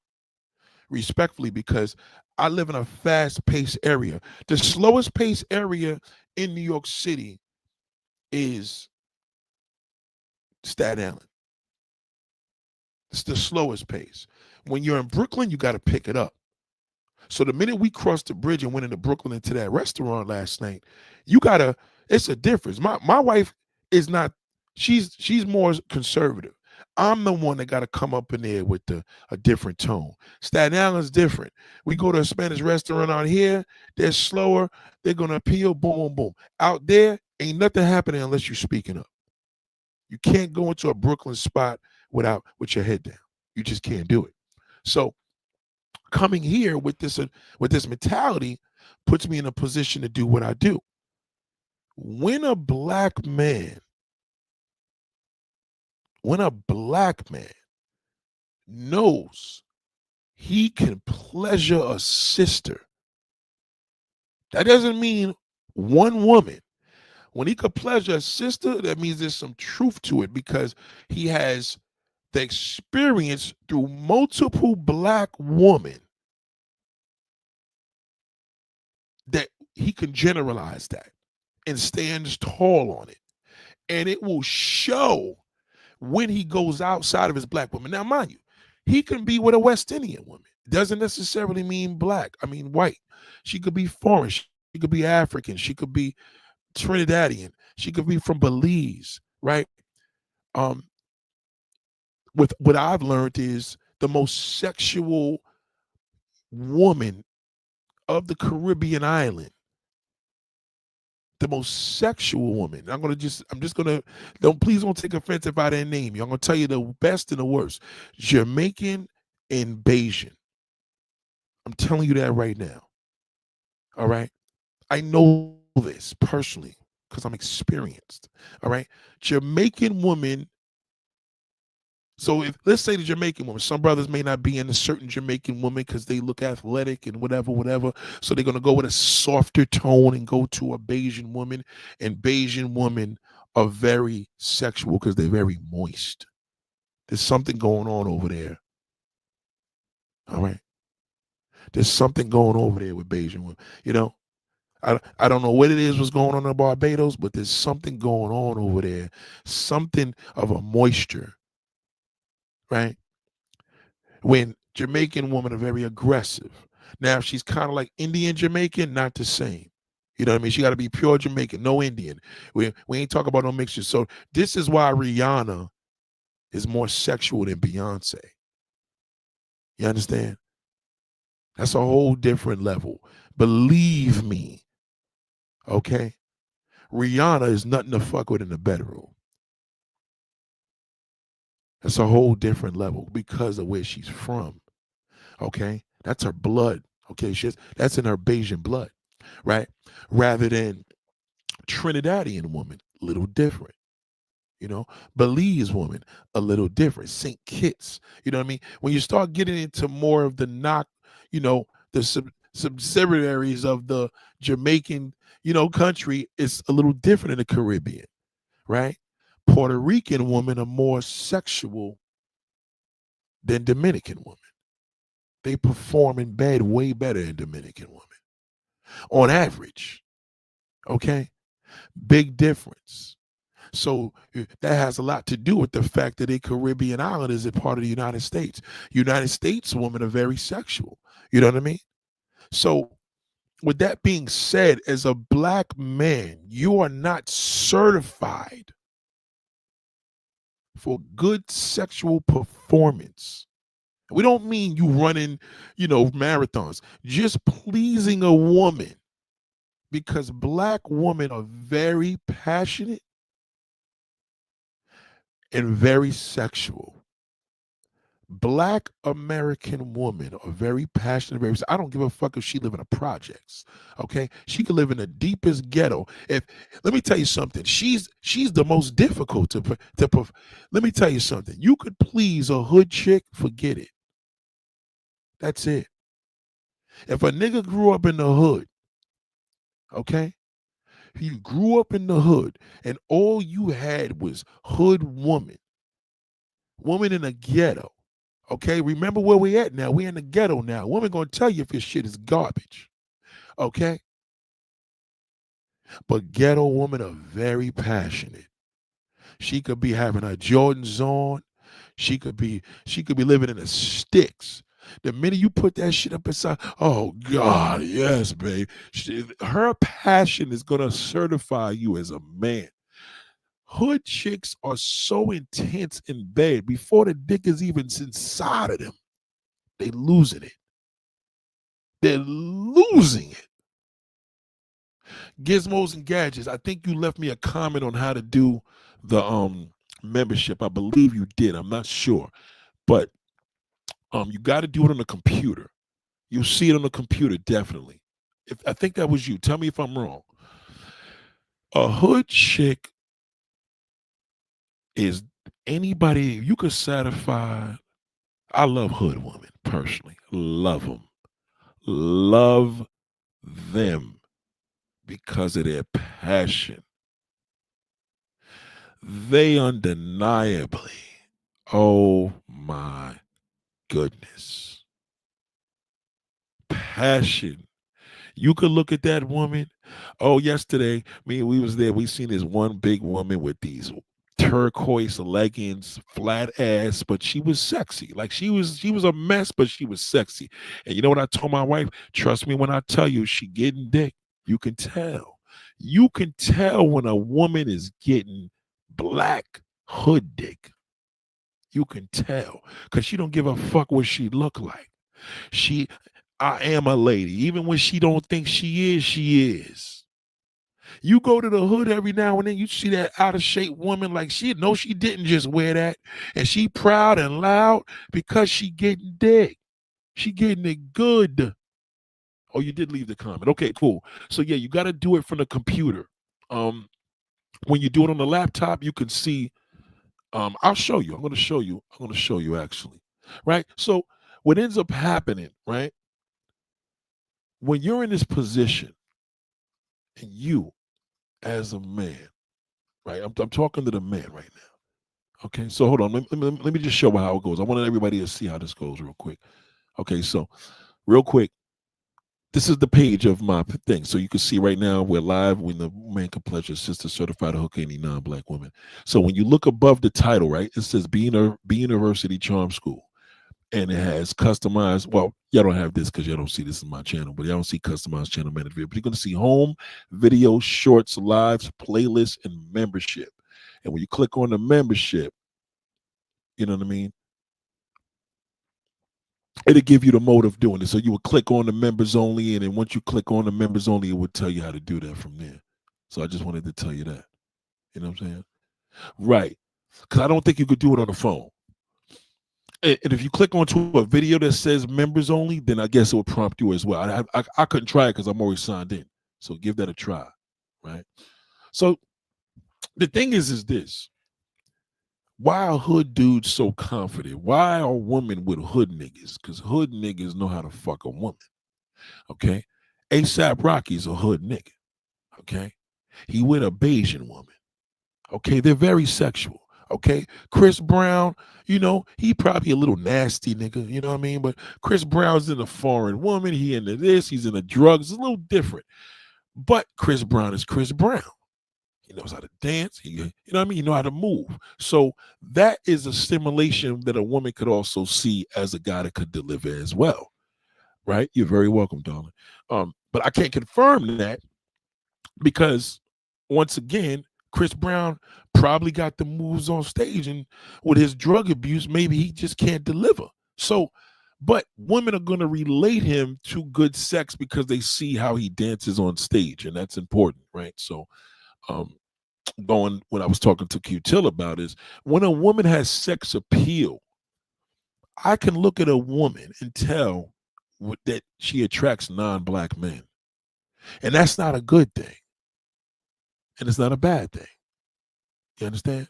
respectfully, because I live in a fast-paced area. The slowest paced area in New York City is Staten Island. It's the slowest pace. When you're in Brooklyn, you got to pick it up. So the minute we crossed the bridge and went into Brooklyn into that restaurant last night, it's a difference. My wife is not, she's more conservative. I'm the one that got to come up in there with a different tone. Staten Island's different. We go to a Spanish restaurant out here, they're slower, they're going to appeal, boom, boom, boom. Out there, ain't nothing happening unless you're speaking up. You can't go into a Brooklyn spot with your head down. You just can't do it. So coming here with this mentality puts me in a position to do what I do. When a black man knows he can pleasure a sister, that doesn't mean one woman. When he could pleasure a sister, that means there's some truth to it, because he has the experience through multiple black women that he can generalize that and stands tall on it. And it will show when he goes outside of his black woman. Now, mind you, he can be with a West Indian woman. Doesn't necessarily mean black. I mean white. She could be foreign. She could be African. She could be Trinidadian. She could be from Belize, right? With what I've learned is the most sexual woman of the Caribbean island, the most sexual woman. Please don't take offense if I didn't name you. I'm gonna tell you the best and the worst. Jamaican and Bayesian. I'm telling you that right now. All right. I know this personally because I'm experienced. All right. Jamaican woman. So let's say the Jamaican woman, some brothers may not be in a certain Jamaican woman because they look athletic and whatever. So they're going to go with a softer tone and go to a Bayesian woman. And Bayesian women are very sexual because they're very moist. There's something going on over there. All right. There's something going over there with Bayesian women. I don't know what it is what's going on in Barbados, but there's something going on over there. Something of a moisture. Right? When Jamaican women are very aggressive. Now, if she's kind of like Indian Jamaican, not the same. You know what I mean? She got to be pure Jamaican, no Indian. We ain't talking about no mixture. So this is why Rihanna is more sexual than Beyonce. You understand? That's a whole different level. Believe me. Okay? Rihanna is nothing to fuck with in the bedroom. That's a whole different level because of where she's from. Okay? That's her blood. Okay? That's in her Bayesian blood. Right? Rather than Trinidadian woman, a little different. Belize woman, a little different. St. Kitts, you know what I mean? When you start getting into more of the the subsidiaries of the Jamaican, country, it's a little different in the Caribbean, right? Puerto Rican women are more sexual than Dominican women. They perform in bed way better than Dominican women on average. Okay? Big difference. So that has a lot to do with the fact that a Caribbean island is a part of the United States. United States women are very sexual. You know what I mean? So with that being said, as a black man, you are not certified for good sexual performance. We don't mean you running, marathons. Just pleasing a woman, because black women are very passionate and very sexual. Black American women are very passionate. I don't give a fuck if she live in the projects. Okay, she could live in the deepest ghetto. Let me tell you something, she's the most difficult to. Let me tell you something. You could please a hood chick, forget it. That's it. If a nigga grew up in the hood, okay, he grew up in the hood, and all you had was hood woman in the ghetto. Okay, remember where we at now. We in the ghetto now. Women gonna tell you if your shit is garbage. Okay? But ghetto women are very passionate. She could be having her Jordans on. She could be living in the sticks. The minute you put that shit up inside, oh God, yes, babe. Her passion is gonna certify you as a man. Hood chicks are so intense in bed before the dick is even inside of them. They losing it. They're losing it. Gizmos and gadgets. I think you left me a comment on how to do the membership. I believe you did. I'm not sure, but you got to do it on the computer. You'll see it on the computer definitely. I think that was you. Tell me if I'm wrong. A hood chick is anybody you could satisfy. I love hood women personally. Love them. Love them because of their passion. They undeniably, oh my goodness, passion. You could look at that woman. Oh, yesterday, we was there. We seen this one big woman with these turquoise leggings, flat ass, but she was sexy. Like she was a mess, but she was sexy. And you know what I told my wife? Trust me when I tell you, she getting dick. You can tell. You can tell when a woman is getting black hood dick. You can tell because she don't give a fuck what she look like. I am a lady. Even when she don't think she is, she is. You go to the hood every now and then, you see that out of shape woman, like she didn't just wear that, and she proud and loud because she getting dick. She getting it good. Oh, you did leave the comment. Okay, cool. So yeah, you got to do it from the computer. When you do it on the laptop, you can see. I'll show you. I'm going to show you. I'm going to show you actually. Right. So what ends up happening, right? When you're in this position, and you, as a man, right? I'm talking to the man right now. Okay. So hold on. Let me just show how it goes. I want everybody to see how this goes real quick. Okay. So real quick. This is the page of my thing. So you can see right now we're live when the man can pledge his sister certified to hook any non-black woman. So when you look above the title, right, it says Be University Charm School. And it has customized. Well, y'all don't have this because y'all don't see this in my channel, but y'all don't see customized channel manager video. But you're going to see home, video, shorts, lives, playlists, and membership. And when you click on the membership, you know what I mean? It'll give you the mode of doing it. So you would click on the members only, and then once you click on the members only, it would tell you how to do that from there. So I just wanted to tell you that. You know what I'm saying? Right. Because I don't think you could do it on the phone. And if you click onto a video that says members only, then I guess it would prompt you as well. I couldn't try it because I'm already signed in. So give that a try. Right. So the thing is this. Why are hood dudes so confident? Why are women with hood niggas? Because hood niggas know how to fuck a woman. Okay. ASAP Rocky's a hood nigga. Okay. He with a Bayesian woman. Okay. They're very sexual. Okay, Chris Brown, he probably a little nasty nigga, you know what I mean? But Chris Brown's in a foreign woman, he into this, he's into drugs, it's a little different. But Chris Brown is Chris Brown. He knows how to dance, you know what I mean? He know how to move. So that is a stimulation that a woman could also see as a guy that could deliver as well. Right? You're very welcome, darling. But I can't confirm that because once again, Chris Brown probably got the moves on stage, and with his drug abuse, maybe he just can't deliver. So, but women are going to relate him to good sex because they see how he dances on stage, and that's important, right? So, um, going when I was talking to Q-Till about is when a woman has sex appeal, I can look at a woman and tell that she attracts non-black men, and that's not a good thing, and it's not a bad thing. You understand?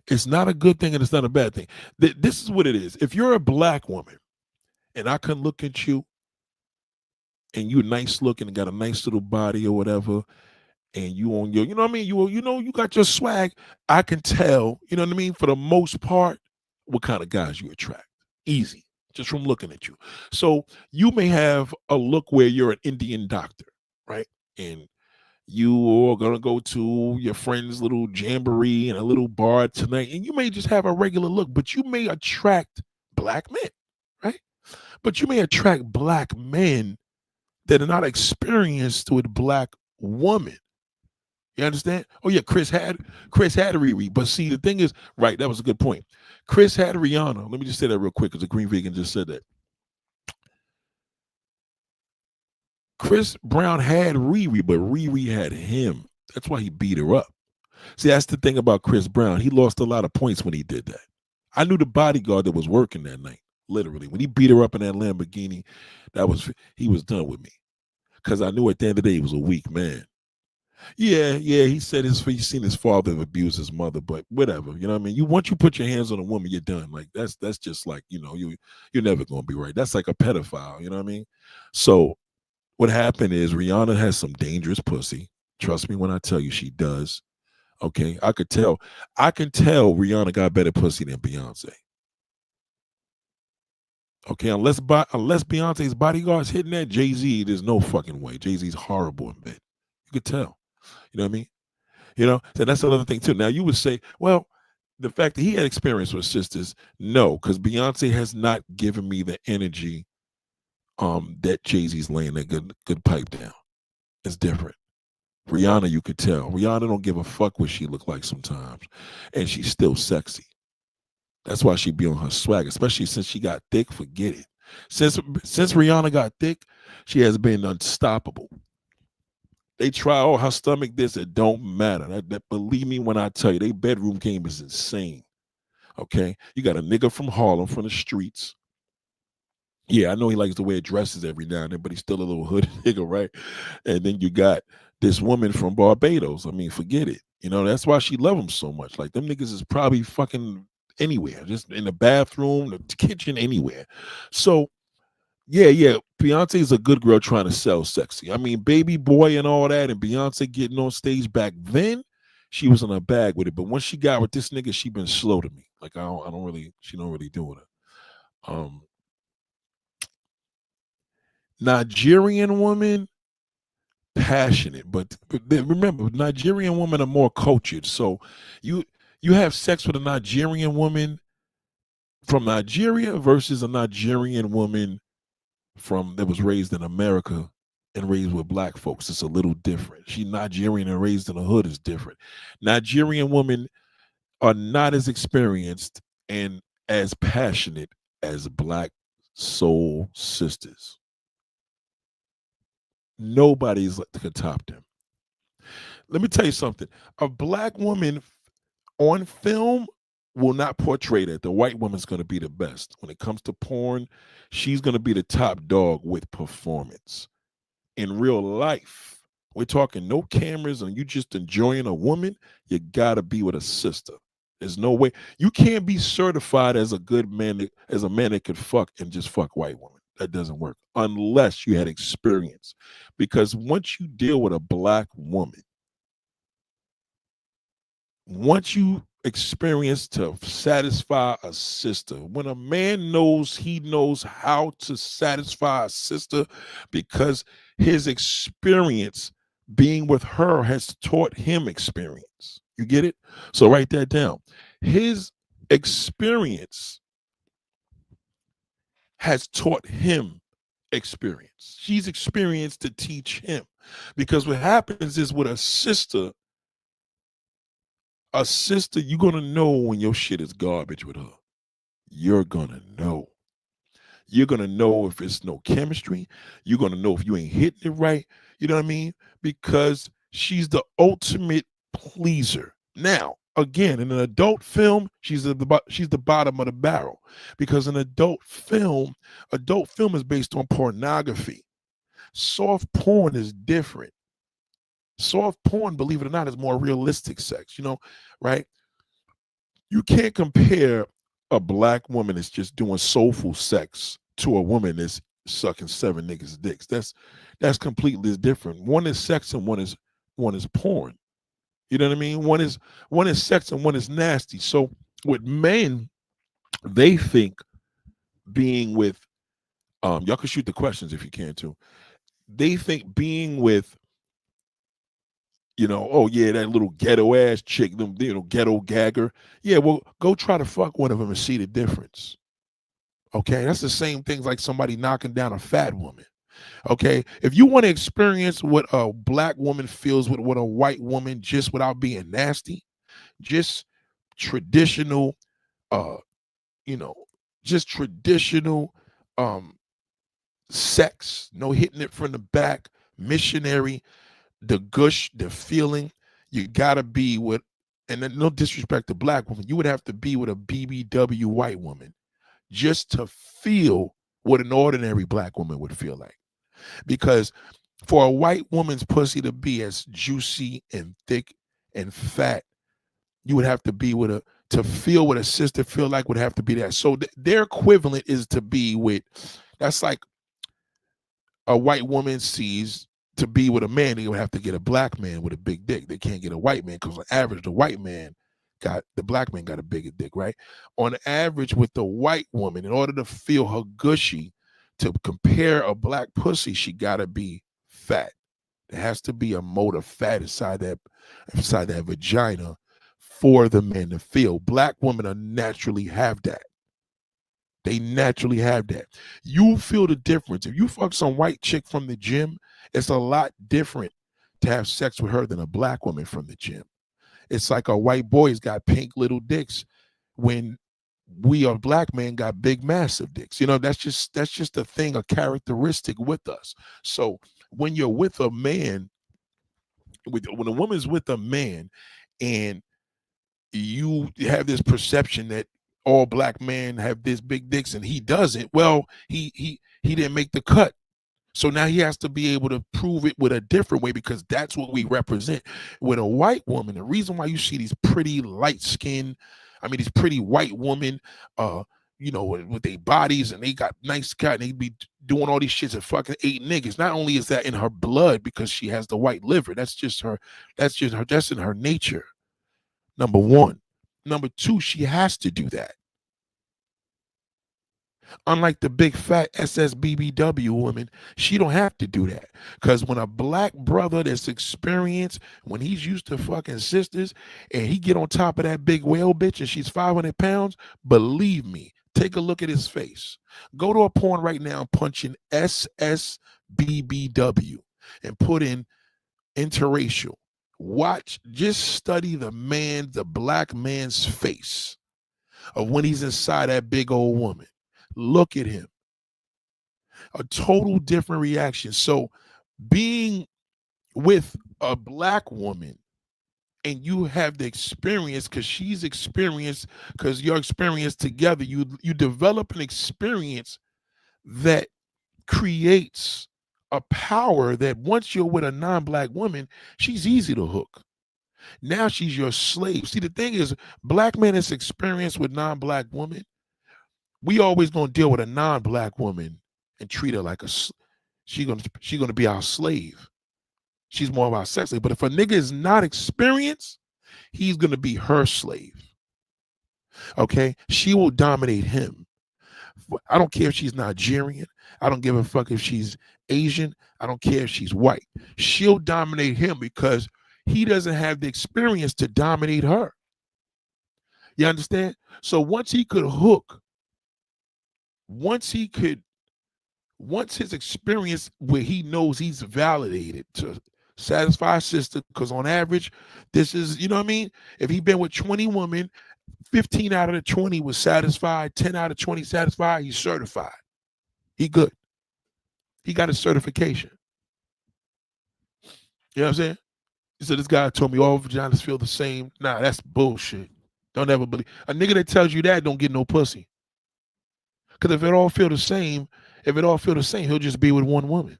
It's not a good thing and it's not a bad thing. This is what it is. If you're a black woman and I can look at you and you nice looking and got a nice little body or whatever, and you on your, you know what I mean? You got your swag. I can tell, you know what I mean? For the most part, what kind of guys you attract. Easy, just from looking at you. So you may have a look where you're an Indian doctor, right? And you are gonna go to your friend's little jamboree and a little bar tonight, and you may just have a regular look, but you may attract black men, right? But you may attract black men that are not experienced with black women. You understand? Oh yeah, Chris had Riri, but see the thing is, right? That was a good point. Chris had Rihanna. Let me just say that real quick because the Green Vegan just said that. Chris Brown had Riri, but Riri had him. That's why he beat her up. See, that's the thing about Chris Brown. He lost a lot of points when he did that. I knew the bodyguard that was working that night. Literally, when he beat her up in that Lamborghini, he was done with me because I knew at the end of the day he was a weak man. Yeah, he said he's seen his father abuse his mother, but whatever. You know what I mean? Once you put your hands on a woman, you're done. Like that's just like you're never gonna be right. That's like a pedophile. You know what I mean? So what happened is Rihanna has some dangerous pussy. Trust me when I tell you she does. Okay, I can tell Rihanna got better pussy than Beyonce. Okay, unless Beyonce's bodyguard's hitting that Jay-Z, there's no fucking way. Jay-Z's horrible in bed. You could tell. You know what I mean? So that's another thing too. Now you would say, well, the fact that he had experience with sisters, no, because Beyonce has not given me the energy that Jay-Z's laying that good pipe down. It's different. Rihanna, you could tell. Rihanna don't give a fuck what she look like sometimes. And she's still sexy. That's why she be on her swag, especially since she got thick. Forget it. Since Rihanna got thick, she has been unstoppable. They try, her stomach this, it don't matter. Believe me when I tell you, they bedroom game is insane. Okay? You got a nigga from Harlem, from the streets. Yeah, I know he likes to wear dresses every now and then, but he's still a little hood nigga, right? And then you got this woman from Barbados. I mean, forget it. That's why she love him so much. Like, them niggas is probably fucking anywhere, just in the bathroom, the kitchen, anywhere. So, yeah, Beyonce's a good girl trying to sell sexy. I mean, Baby Boy and all that, and Beyonce getting on stage back then, she was in a bag with it. But once she got with this nigga, she been slow to me. Like, she don't really do with her. Nigerian woman, passionate, but remember, Nigerian women are more cultured. So you have sex with a Nigerian woman from Nigeria versus a Nigerian woman that was raised in America and raised with black folks. It's a little different. She Nigerian and raised in the hood is different. Nigerian women are not as experienced and as passionate as black soul sisters. Nobody's could top them. Let me tell you something. A black woman on film will not portray that. The white woman's going to be the best. When it comes to porn, she's going to be the top dog with performance. In real life, we're talking no cameras and you just enjoying a woman, you got to be with a sister. There's no way. You can't be certified as a good man, as a man that could fuck and just fuck white women. That doesn't work unless you had experience. Because once you deal with a black woman, once you experience to satisfy a sister. When a man knows he knows how to satisfy a sister because his experience being with her has taught him experience. You get it? So write that down. His experience has taught him experience. She's experienced to teach him. Because what happens is with a sister, you're gonna know when your shit is garbage with her. You're gonna know. You're gonna know if it's no chemistry. You're gonna know if you ain't hitting it right. You know what I mean? Because she's the ultimate pleaser. Now, again, in an adult film, she's the bottom of the barrel because an adult film is based on pornography. Soft porn is different. Soft porn, believe it or not, is more realistic sex. Right? You can't compare a black woman that's just doing soulful sex to a woman that's sucking seven niggas' dicks. That's completely different. One is sex and one is porn. You know what I mean? One is sex and one is nasty. So with men, they think being with y'all can shoot the questions if you can too. They think being with oh yeah, that little ghetto ass chick, them ghetto gagger. Yeah, well, go try to fuck one of them and see the difference. Okay, that's the same thing like somebody knocking down a fat woman. Okay, if you want to experience what a black woman feels with what a white woman just without being nasty, just traditional, uh, you know, just traditional sex, no hitting it from the back, missionary, the gush, the feeling. You gotta be with, and then no disrespect to black women, you would have to be with a BBW white woman just to feel what an ordinary black woman would feel like. Because for a white woman's pussy to be as juicy and thick and fat, you would have to be with to feel what a sister feel like would have to be that. So their equivalent is to be with, that's like a white woman sees to be with a man, they would have to get a black man with a big dick. They can't get a white man because on average, the black man got a bigger dick, right? On average, with the white woman, in order to feel her gushy, to compare a black pussy, she gotta be fat. There has to be a mold of fat inside that vagina for the man to feel. Black women are naturally have that. They naturally have that. You feel the difference. If you fuck some white chick from the gym, it's a lot different to have sex with her than a black woman from the gym. It's like a white boy's got pink little dicks when we are black men got big massive dicks. That's just a thing, a characteristic with us. So when you're with a man, when a woman's with a man and you have this perception that all black men have this big dicks and he doesn't, well, he didn't make the cut. So now he has to be able to prove it with a different way because that's what we represent. With a white woman, the reason why you see these pretty light skin, these pretty white women, with their bodies and they got nice cut and they be doing all these shits and fucking 8 niggas. Not only is that in her blood because she has the white liver, that's in her nature. Number one. Number two, she has to do that. Unlike the big fat SSBBW woman, she don't have to do that. Because when a black brother that's experienced, when he's used to fucking sisters and he get on top of that big whale bitch and she's 500 pounds, believe me, take a look at his face. Go to a porn right now and punch in SSBBW and put in interracial. Watch, just study the black man's face of when he's inside that big old woman. Look at him. A total different reaction. So being with a black woman and you have the experience because she's experienced, because you're experienced together, you develop an experience that creates a power that once you're with a non-black woman, she's easy to hook. Now she's your slave. See, the thing is, black men that's experienced with non-black women, we always gonna deal with a non-black woman and treat her like she gonna be our slave. She's more of our sex slave. But if a nigga is not experienced, he's gonna be her slave. Okay, she will dominate him. I don't care if she's Nigerian. I don't give a fuck if she's Asian. I don't care if she's white. She'll dominate him because he doesn't have the experience to dominate her. You understand? So once he could, once his experience where he knows he's validated to satisfy sister, because on average, this is, you know what I mean? If he been with 20 women, 15 out of the 20 was satisfied, 10 out of 20 satisfied, he's certified. He good. He got a certification. You know what I'm saying? So this guy told me all vaginas feel the same. Nah, that's bullshit. Don't ever believe. A nigga that tells you that don't get no pussy. Because if it all feel the same, he'll just be with one woman.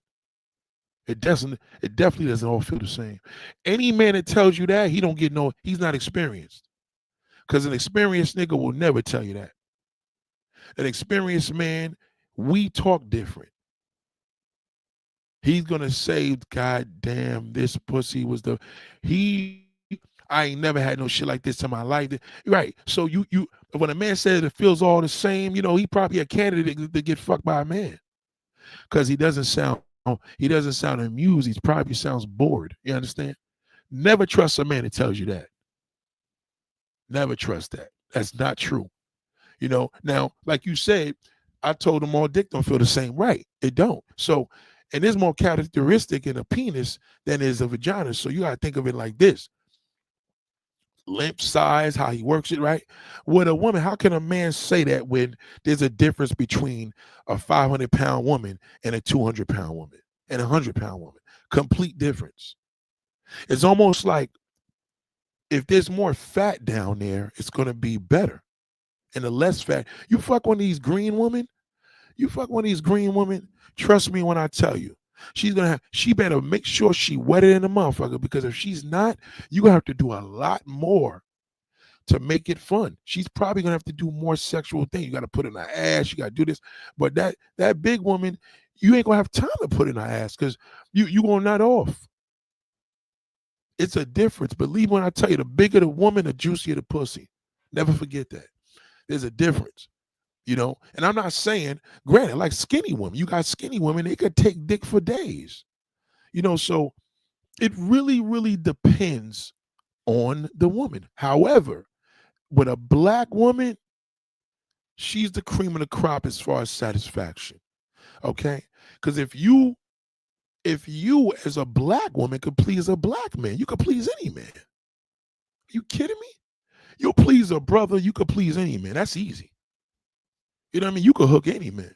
It doesn't, it definitely doesn't all feel the same. Any man that tells you that, he don't get no, he's not experienced. Because an experienced nigga will never tell you that. An experienced man, we talk different. He's gonna say, God damn, this pussy was the I ain't never had no shit like this in my life. Right. So you when a man says it feels all the same, you know, he probably a candidate to get fucked by a man. Because he doesn't sound amused. He probably sounds bored. You understand? Never trust a man that tells you that. Never trust that. That's not true. You know, now, like you said, I told him all dick don't feel the same. Right. It don't. So, and there's more characteristic in a penis than is a vagina. So you gotta think of it like this. Limp size, how he works it, right? With a woman, how can a man say that when there's a difference between a 500-pound woman and a 200-pound woman and a 100-pound woman? Complete difference. It's almost like if there's more fat down there, it's going to be better. And the less fat, you fuck one of these green women, trust me when I tell you, she better make sure she wetter than a motherfucker, because if she's not, you gonna have to do a lot more to make it fun. She's probably gonna have to do more sexual things. You gotta put in her ass, you gotta do this. But that big woman, you ain't gonna have time to put in her ass because you gonna nut off. It's a difference. Believe when I tell you, the bigger the woman, the juicier the pussy. Never forget that. There's a difference. You know, and I'm not saying, granted, like skinny women, you got skinny women, they could take dick for days. You know, so it really, really depends on the woman. However, with a black woman, she's the cream of the crop as far as satisfaction. Okay? Because if you as a black woman could please a black man, you could please any man. Are you kidding me? You'll please a brother, you could please any man. That's easy. You know what I mean? You could hook any man.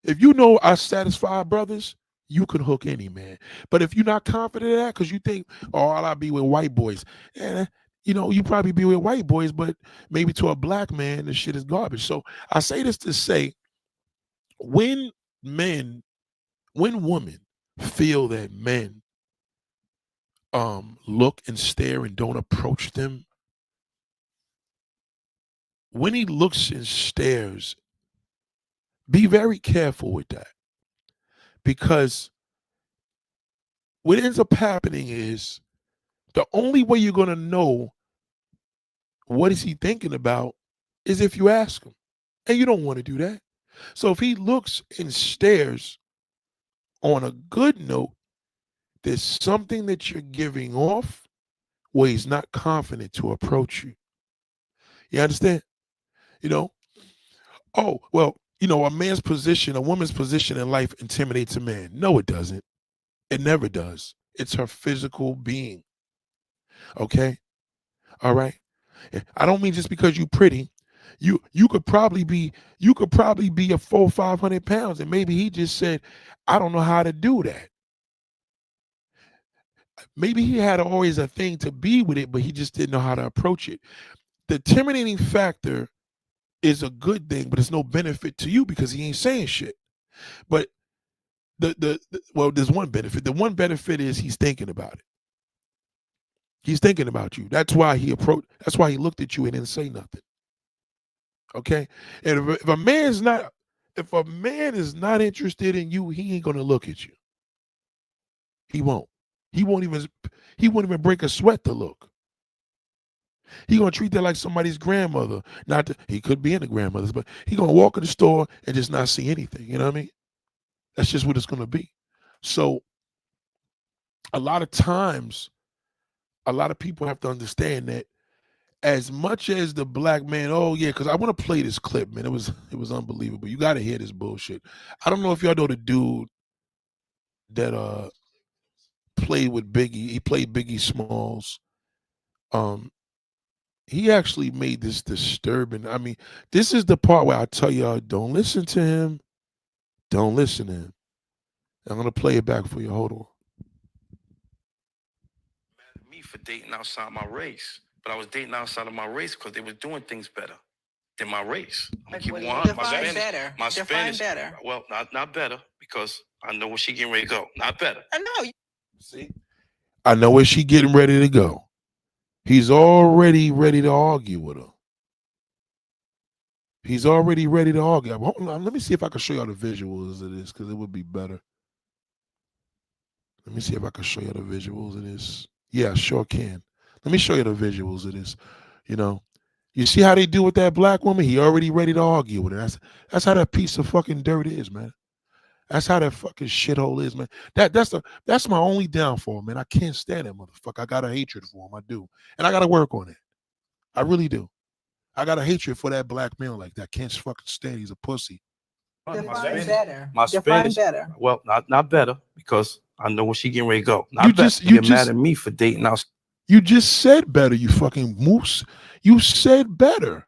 If you know I satisfy brothers, you can hook any man. But if you're not confident in that, because you think, oh, I'll be with white boys, you know, you probably be with white boys, but maybe to a black man, this shit is garbage. So I say this to say, when women feel that men look and stare and don't approach them, when he looks and stares, be very careful with that. Because what ends up happening is the only way you're going to know what is he thinking about is if you ask him. And you don't want to do that. So if he looks and stares on a good note, there's something that you're giving off where he's not confident to approach you. You understand? You know? Oh, well, you know, a woman's position in life intimidates a man. No, it doesn't. It never does. It's her physical being. Okay? All right? I don't mean just because you're pretty. You could probably be a 400-500 pounds, and maybe he just said, I don't know how to do that. Maybe he had always a thing to be with it, but he just didn't know how to approach it. The intimidating factor is a good thing, but it's no benefit to you because he ain't saying shit. But well, there's one benefit. The one benefit is he's thinking about it. He's thinking about you. That's why he looked at you and didn't say nothing. Okay? And if a man is not interested in you, he ain't gonna look at you. He won't. He won't even break a sweat to look. He gonna treat that like somebody's grandmother. Not that he could be in the grandmother's, but he gonna walk in the store and just not see anything. You know what I mean? That's just what it's gonna be. So a lot of times, a lot of people have to understand that as much as the black man, oh yeah, because I want to play this clip, man. It was unbelievable. You gotta hear this bullshit. I don't know if y'all know the dude that played with Biggie. He played Biggie Smalls. He actually made this disturbing. I mean, this is the part where I tell y'all, don't listen to him. Don't listen to him. I'm gonna play it back for you. Hold on. Mad at me for dating outside my race, but I was dating outside of my race because they were doing things better than my race. I'm gonna keep it 100. My Spanish, better. Well, not better, because I know where she getting ready to go. Not better. I know. See, I know where she getting ready to go. He's already ready to argue with her. He's already ready to argue. Hold on, let me see if I can show y'all the visuals of this, because it would be better. Let me see if I can show you the visuals of this. Yeah, I sure can. Let me show you the visuals of this. You know, you see how they do with that black woman? He already ready to argue with her. That's how that piece of fucking dirt is, man. That's how that fucking shithole is, man. That's my only downfall, man. I can't stand that motherfucker. I got a hatred for him. I do. And I got to work on it. I really do. I got a hatred for that black man like that. Can't fucking stand. He's a pussy. Define better. My Spanish, better. Well, not better, because I know where she getting ready to go. Not better. You get mad at me for dating outside. You just said better, you fucking moose. You said better.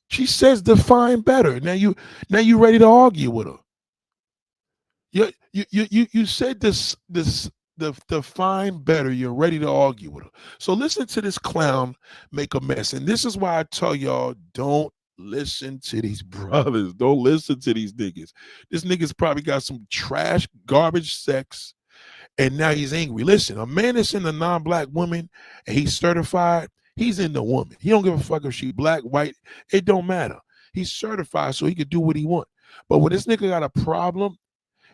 She says define better. Now you ready to argue with her. You said this define better. You're ready to argue with her. So listen to this clown make a mess. And this is why I tell y'all, don't listen to these brothers. Don't listen to these niggas. This nigga's probably got some trash, garbage sex, and now he's angry. Listen, a man that's in a non-black woman and he's certified, he's in the woman. He don't give a fuck if she black, white, it don't matter. He's certified so he can do what he want. But when this nigga got a problem,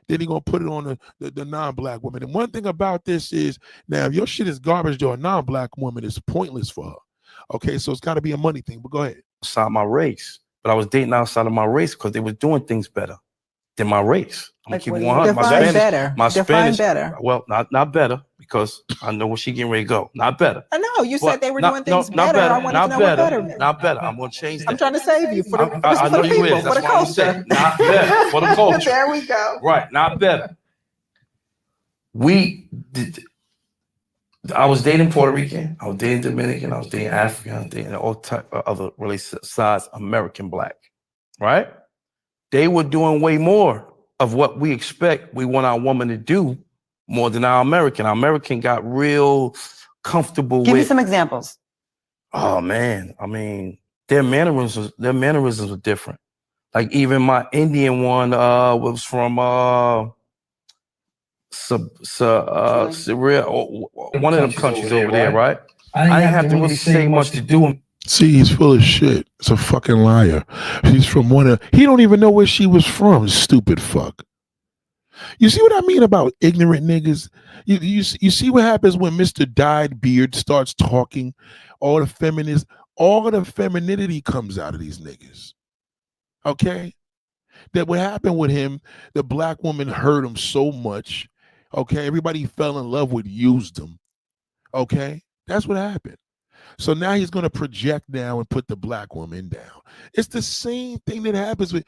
then he gonna put it on the non-black woman. And one thing about this is, now if your shit is garbage to a non-black woman, it's pointless for her. Okay, so it's gotta be a money thing, but go ahead. Outside my race, but I was dating outside of my race because they were doing things better than my race. I'm gonna keep it 100. My Spanish, better. Well, not better, because I know where she getting ready to go. Not better. I know you said they were doing things better. I want to know what better meant. Not better. I'm gonna change that. I'm trying to save you for the I know you people, is. for the That's why I'm saying culture. not better for the culture. There we go. Right, not better. I was dating Puerto Rican, I was dating Dominican, I was dating African, I was dating all type of other really size American black, right? They were doing way more of what we expect we want our woman to do more than our American. Our American got real comfortable Give with. me some examples. Oh man, I mean, their mannerisms are different. Like even my Indian one was from Syria, one of them countries over there, right? I didn't have to really say much to do. See, he's full of shit. It's a fucking liar. He's from he don't even know where she was from, stupid fuck. You see what I mean about ignorant niggas? You see what happens when Mr. Dyed Beard starts talking? All the femininity comes out of these niggas. Okay? That what happened with him, the black woman hurt him so much. Okay? Everybody fell in love with, used him. Okay? That's what happened. So now he's going to project now and put the black woman down. It's the same thing that happens with,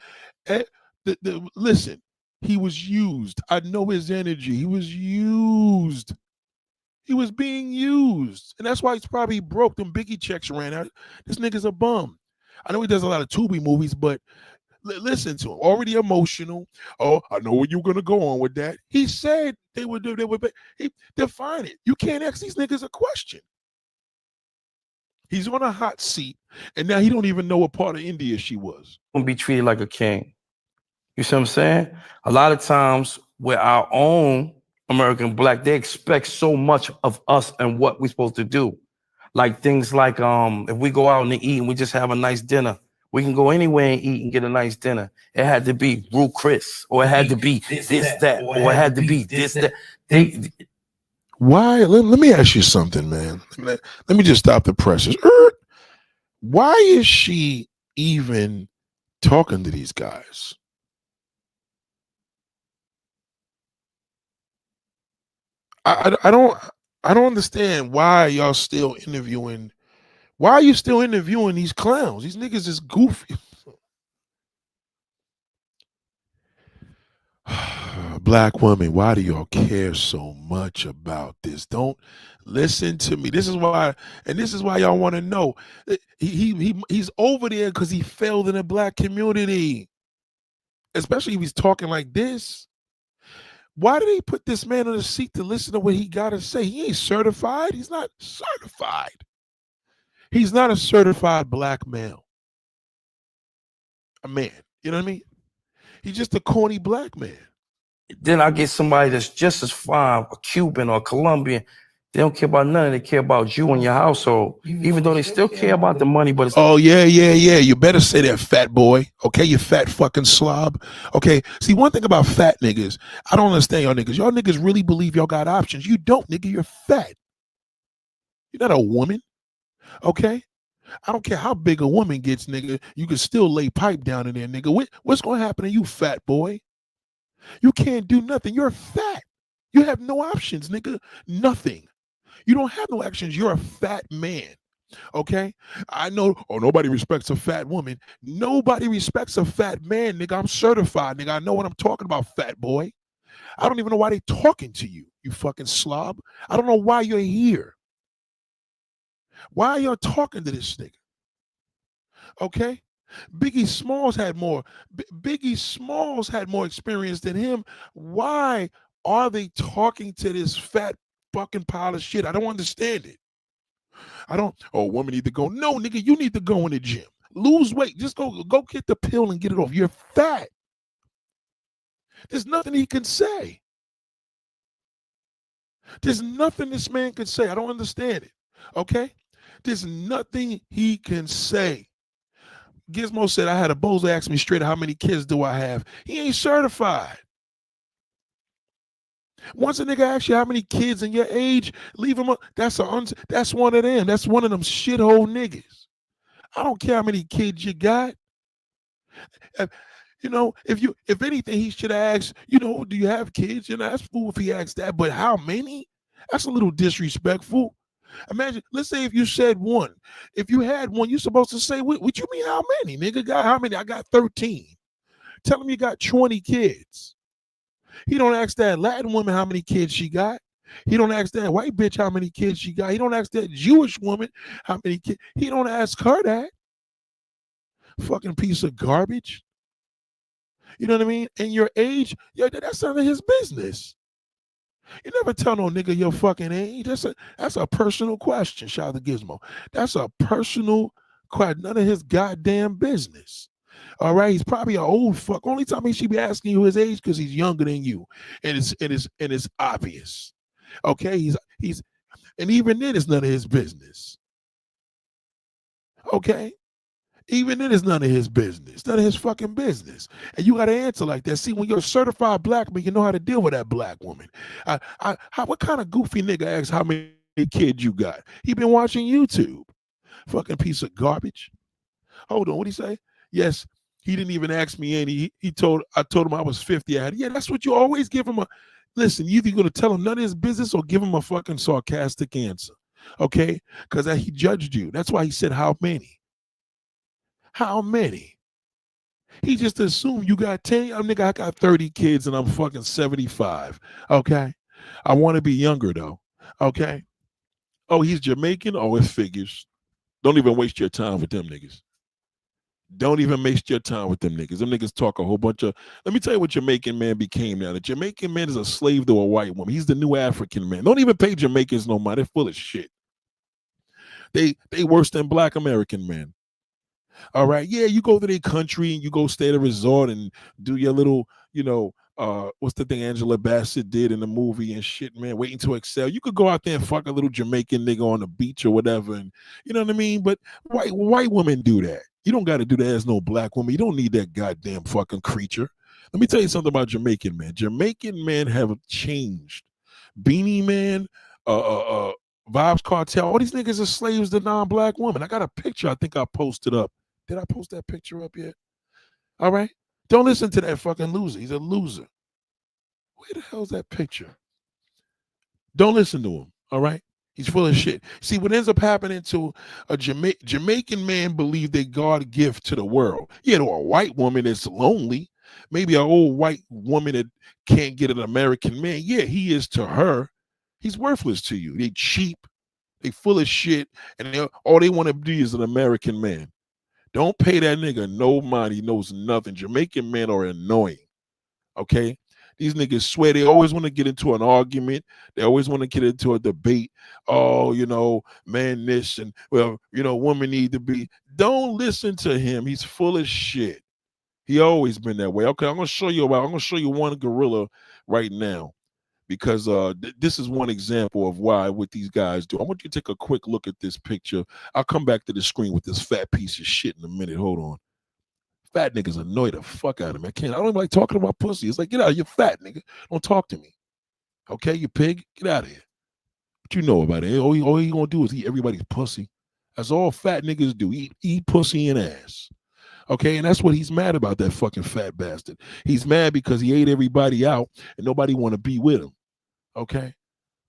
listen, he was used. I know his energy. He was used. He was being used. And that's why he's probably broke. Them Biggie checks ran out. This nigga's a bum. I know he does a lot of Tubi movies, but listen to him. Already emotional. Oh, I know where you're going to go on with that. He said they would define it. You can't ask these niggas a question. He's on a hot seat, and now he don't even know what part of India she was. Gonna be treated like a king. You see what I'm saying? A lot of times with our own American black, they expect so much of us and what we're supposed to do. Like things like if we go out and eat and we just have a nice dinner, we can go anywhere and eat and get a nice dinner. It had to be Brew Chris, or it had to be this, that, or it had to be this, that. Why? Let me ask you something, man. Let me just stop the presses. Why is she even talking to these guys? I don't understand why y'all still interviewing. Why are you still interviewing these clowns? These niggas is goofy. Black women, why do y'all care so much about this? Don't listen to me. This is why, and this is why y'all want to know. He's over there because he failed in the black community, especially if he's talking like this. Why did they put this man on the seat to listen to what he got to say? He ain't certified. He's not certified. He's not a certified black male. A man. You know what I mean? He's just a corny black man. Then I get somebody that's just as fine, a Cuban or Colombian. They don't care about nothing. They care about you and your household, even though they still care about the money. But it's oh yeah. You better say that, fat boy. Okay, you fat fucking slob. Okay. See, one thing about fat niggas, I don't understand y'all niggas. Y'all niggas really believe y'all got options. You don't, nigga. You're fat. You're not a woman. Okay. I don't care how big a woman gets, nigga. You can still lay pipe down in there, nigga. What's gonna happen to you, fat boy? You can't do nothing. You're fat. You have no options, nigga. Nothing. You don't have no actions. You're a fat man. Okay? I know, nobody respects a fat woman. Nobody respects a fat man, nigga. I'm certified, nigga. I know what I'm talking about, fat boy. I don't even know why they talking to you, you fucking slob. I don't know why you're here. Why are y'all talking to this nigga? Okay? Biggie Smalls had more. Biggie Smalls had more experience than him. Why are they talking to this fat fucking pile of shit? I don't understand it. I don't. Oh, women need to go. No, nigga, you need to go in the gym. Lose weight. Just go get the pill and get it off. You're fat. There's nothing he can say. There's nothing this man can say. I don't understand it. Okay? There's nothing he can say. Gizmo said, I had a bozo ask me straight, how many kids do I have? He ain't certified. Once a nigga asks you how many kids in your age, leave him up. That's one of them. That's one of them shithole niggas. I don't care how many kids you got. You know, if anything, he should ask, do you have kids? That's fool if he asks that. But how many? That's a little disrespectful. Imagine, let's say if you said one. If you had one, you're supposed to say, what you mean how many? Nigga, got how many? I got 13. Tell him you got 20 kids. He don't ask that Latin woman how many kids she got. He don't ask that white bitch how many kids she got. He don't ask that Jewish woman how many kids. He don't ask her that. Fucking piece of garbage. You know what I mean? And your age, that's none of his business. You never tell no nigga your fucking age. That's a personal question, shout out to Gizmo. That's a personal question. None of his goddamn business. All right, he's probably an old fuck. Only time he should be asking you his age because he's younger than you, and it's obvious. Okay, he's and even then it's none of his business. Okay, even then it's none of his business, none of his fucking business, and you got to answer like that. See, when you're a certified black man, you know how to deal with that black woman. What kind of goofy nigga asks how many kids you got? He been watching YouTube. Fucking piece of garbage. Hold on, what'd he say? Yes. He didn't even ask me any. I told him I was 50. Yeah, that's what you always give him. Listen, you either going to tell him none of his business or give him a fucking sarcastic answer. Okay? Because he judged you. That's why he said, how many? How many? He just assumed you got 10. Nigga, I got 30 kids and I'm fucking 75. Okay? I want to be younger though. Okay? Oh, he's Jamaican? Oh, it figures. Don't even waste your time with them niggas. Don't even waste your time with them niggas. Them niggas talk a whole bunch of. Let me tell you what Jamaican man became now. The Jamaican man is a slave to a white woman. He's the new African man. Don't even pay Jamaicans no mind. They're full of shit. They worse than black American men. All right. Yeah, you go to their country and you go stay at a resort and do your little, what's the thing Angela Bassett did in the movie and shit, man, waiting to excel. You could go out there and fuck a little Jamaican nigga on the beach or whatever. And you know what I mean? But white women do that. You don't got to do that as no black woman. You don't need that goddamn fucking creature. Let me tell you something about Jamaican men. Jamaican men have changed. Beanie Man, Vibes Cartel. All these niggas are slaves to non-black women. I got a picture. I think I posted up. Did I post that picture up yet? All right. Don't listen to that fucking loser. He's a loser. Where the hell's that picture? Don't listen to him. All right. He's full of shit. See, what ends up happening to a Jamaican man believe they God gift to the world. Yeah, to a white woman that's lonely, maybe an old white woman that can't get an American man. Yeah, he is to her. He's worthless to you. They cheap. They full of shit. And all they want to be is an American man. Don't pay that nigga no mind. He knows nothing. Jamaican men are annoying. Okay? These niggas swear they always want to get into an argument. They always want to get into a debate. Oh, man, this and women need to be. Don't listen to him. He's full of shit. He always been that way. Okay, I'm gonna show you one gorilla right now, because this is one example of what these guys do. I want you to take a quick look at this picture. I'll come back to the screen with this fat piece of shit in a minute. Hold on. Fat niggas annoy the fuck out of me. I don't even like talking about pussy. It's like, get out, you fat nigga. Don't talk to me. Okay, you pig? Get out of here. What you know about it? All you gonna do is eat everybody's pussy. That's all fat niggas do. Eat pussy and ass. Okay, and that's what he's mad about, that fucking fat bastard. He's mad because he ate everybody out and nobody want to be with him. Okay?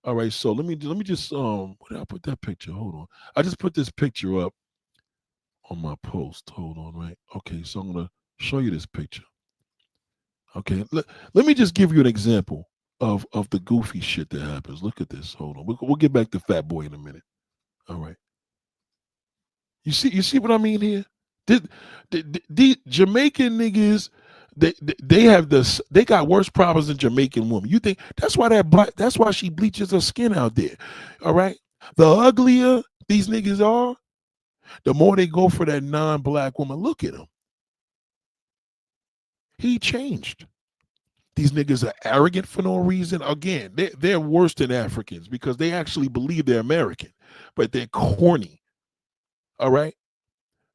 All right, so let me just where did I put that picture? Hold on. I just put this picture up on my post. Hold on, right? Okay, so I'm gonna show you this picture. Okay, let me just give you an example of the goofy shit that happens. Look at this. Hold on. We'll get back to Fat Boy in a minute. All right. You see what I mean here? The Jamaican niggas, they got worse problems than Jamaican women. You think that's why she bleaches her skin out there. All right. The uglier these niggas are, the more they go for that non-black woman. Look at him. He changed. These niggas are arrogant for no reason. Again, they're worse than Africans because they actually believe they're American, but they're corny. All right?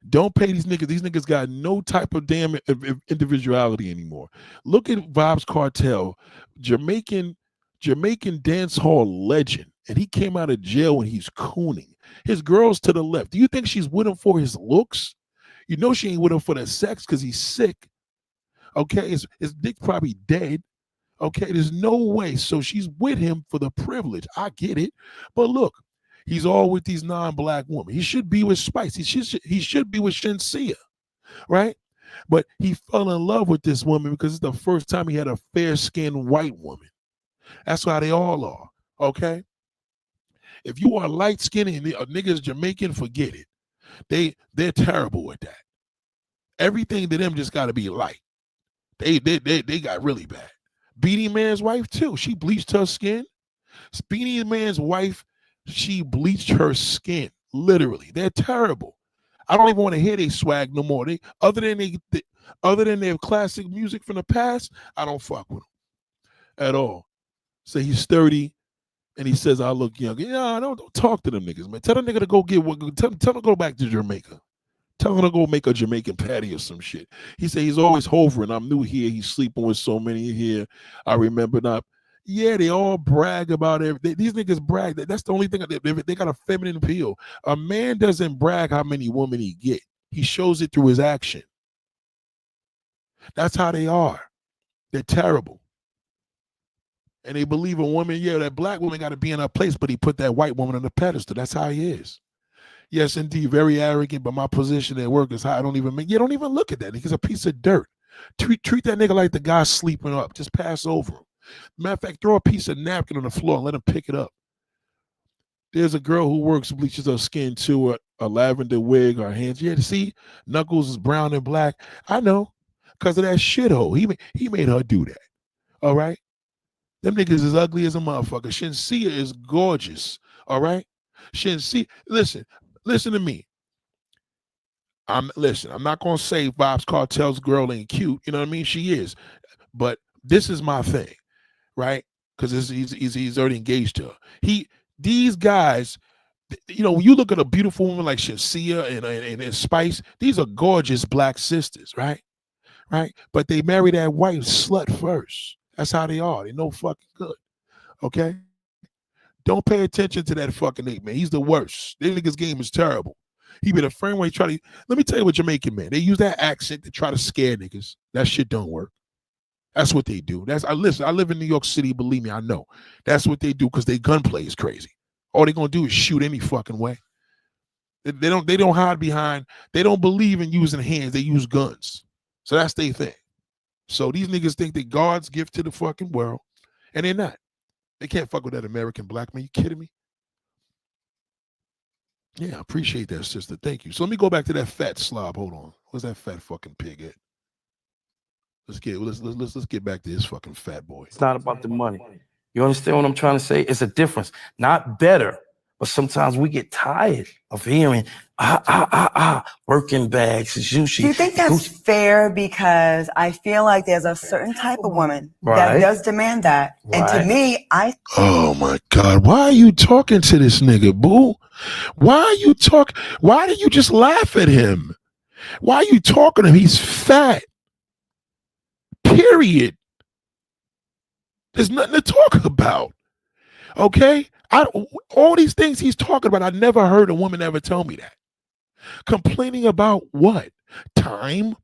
Don't pay these niggas. These niggas got no type of damn individuality anymore. Look at Vibes Cartel, Jamaican dance hall legend, and he came out of jail and he's cooning. His girl's to the left. Do you think she's with him for his looks? You know she ain't with him for the sex because he's sick. Okay, his dick probably dead. Okay, there's no way. So she's with him for the privilege. I get it. But look, he's all with these non-black women. He should be with Spice. He should be with Shinsia, right? But he fell in love with this woman because it's the first time he had a fair-skinned white woman. That's how they all are, okay? If you are light-skinned and a nigga is Jamaican, forget it. They're terrible with that. Everything to them just got to be light. They got really bad. Beanie Man's wife too. She bleached her skin. Beanie Man's wife, she bleached her skin. Literally, they're terrible. I don't even want to hear they swag no more. Other than their classic music from the past, I don't fuck with them at all. So he's 30, and he says I look young. Yeah, don't talk to them niggas, man. Tell the nigga to go tell him to go back to Jamaica. Tell him to go make a Jamaican patty or some shit. He said he's always hovering. I'm new here. He's sleeping with so many here. I remember not. Yeah, they all brag about everything. These niggas brag. That's the only thing. They got a feminine appeal. A man doesn't brag how many women he get. He shows it through his action. That's how they are. They're terrible. And they believe a woman, yeah, that black woman got to be in her place, but he put that white woman on the pedestal. That's how he is. Yes, indeed, very arrogant, but my position at work is high. Don't even look at that. He's a piece of dirt. Treat that nigga like the guy sleeping up. Just pass over him. Matter of fact, throw a piece of napkin on the floor and let him pick it up. There's a girl who bleaches her skin to a lavender wig, her hands. Yeah, see, Knuckles is brown and black. I know, because of that shithole. He made her do that. All right? Them niggas is ugly as a motherfucker. Shinsia is gorgeous. All right? Shinsia, listen to me. I'm not gonna say Vibes Cartel's girl ain't cute. You know what I mean? She is, but this is my thing, right? Because he's already engaged to her. These guys, when you look at a beautiful woman like Shinsia and Spice, these are gorgeous black sisters, right? Right? But they marry that white slut first. That's how they are. They no fucking good. Okay. Don't pay attention to that fucking ape, man. He's the worst. That nigga's game is terrible. He been a friend where he try to. Let me tell you what Jamaican man. They use that accent to try to scare niggas. That shit don't work. That's what they do. I live in New York City. Believe me, I know. That's what they do because their gunplay is crazy. All they gonna do is shoot any fucking way. They don't hide behind. They don't believe in using hands. They use guns. So that's their thing. So these niggas think they God's gift to the fucking world, and they're not. They can't fuck with that American black man. You kidding me? Yeah, I appreciate that, sister. Thank you. So let me go back to that fat slob. Hold on. Where's that fat fucking pig at? Let's get back to this fucking fat boy. It's not about the money. You understand what I'm trying to say? It's a difference. Not better, but sometimes we get tired of hearing working bags, sushi. Do you think that's fair? Because I feel like there's a certain type of woman that does demand that. And to me, Oh my God. Why are you talking to this nigga, boo? Why are you talking? Why did you just laugh at him? Why are you talking to him? He's fat. Period. There's nothing to talk about. Okay? All these things he's talking about, I never heard a woman ever tell me that. Complaining about what? Time?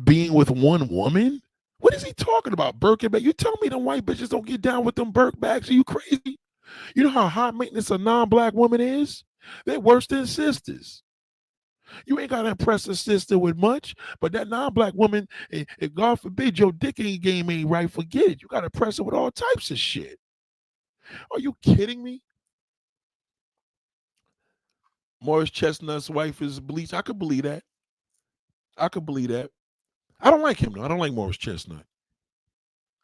Being with one woman? What is he talking about? Birkin bag? You tell me them white bitches don't get down with them Birk bags? Are you crazy? You know how high maintenance a non-black woman is? They're worse than sisters. You ain't got to impress a sister with much, but that non-black woman, if God forbid your dick game ain't right, forget it. You got to impress her with all types of shit. Are you kidding me? Morris Chestnut's wife is bleached. I could believe that. I don't like him, though. I don't like Morris Chestnut.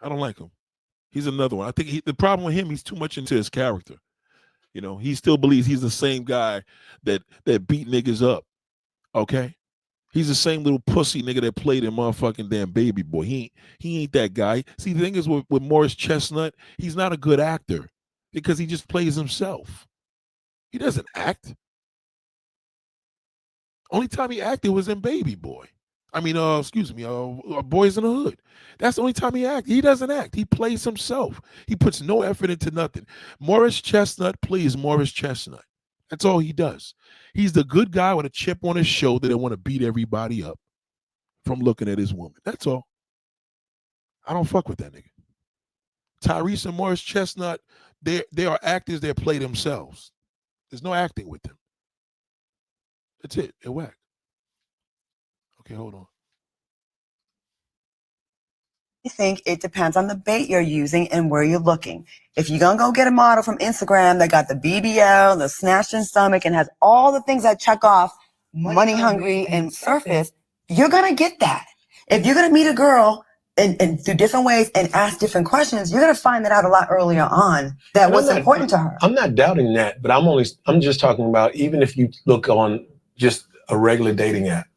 I don't like him. He's another one. I think the problem with him, he's too much into his character. You know, he still believes he's the same guy that beat niggas up. Okay? He's the same little pussy nigga that played in motherfucking damn Baby Boy. He ain't that guy. See, the thing is with Morris Chestnut, he's not a good actor because he just plays himself. He doesn't act. Only time he acted was in Baby Boy. Boys in the Hood. That's the only time he acted. He doesn't act. He plays himself. He puts no effort into nothing. Morris Chestnut plays Morris Chestnut. That's all he does. He's the good guy with a chip on his shoulder that want to beat everybody up from looking at his woman. That's all. I don't fuck with that nigga. Tyrese and Morris Chestnut, they are actors that play themselves. There's no acting with them. That's it. They're whack. Okay, hold on. I think it depends on the bait you're using and where you're looking. If you're going to go get a model from Instagram that got the BBL, the snatched in stomach, and has all the things that check off money hungry and surface, you're going to get that. If you're going to meet a girl and through different ways and ask different questions, you're going to find that out a lot earlier on that what's important to her. I'm not doubting that, but I'm just talking about even if you look on just a regular dating app.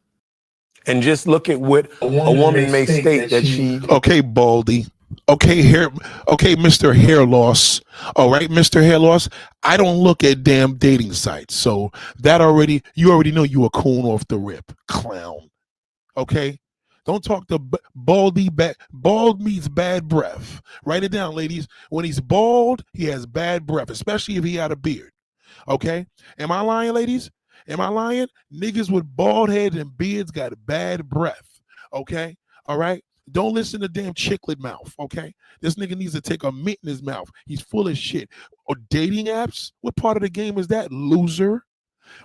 And just look at what a woman may state that she. Okay, Baldy. Okay, Mr. Hair Loss. All right, Mr. Hair Loss. I don't look at damn dating sites, so you already know you a coon off the rip, clown. Okay, don't talk to Baldy. Bald means bad breath. Write it down, ladies. When he's bald, he has bad breath, especially if he had a beard. Okay, am I lying, ladies? Am I lying? Niggas with bald heads and beards got bad breath. Okay? All right? Don't listen to damn chiclet mouth. Okay? This nigga needs to take a mint in his mouth. He's full of shit. Or dating apps? What part of the game is that, loser?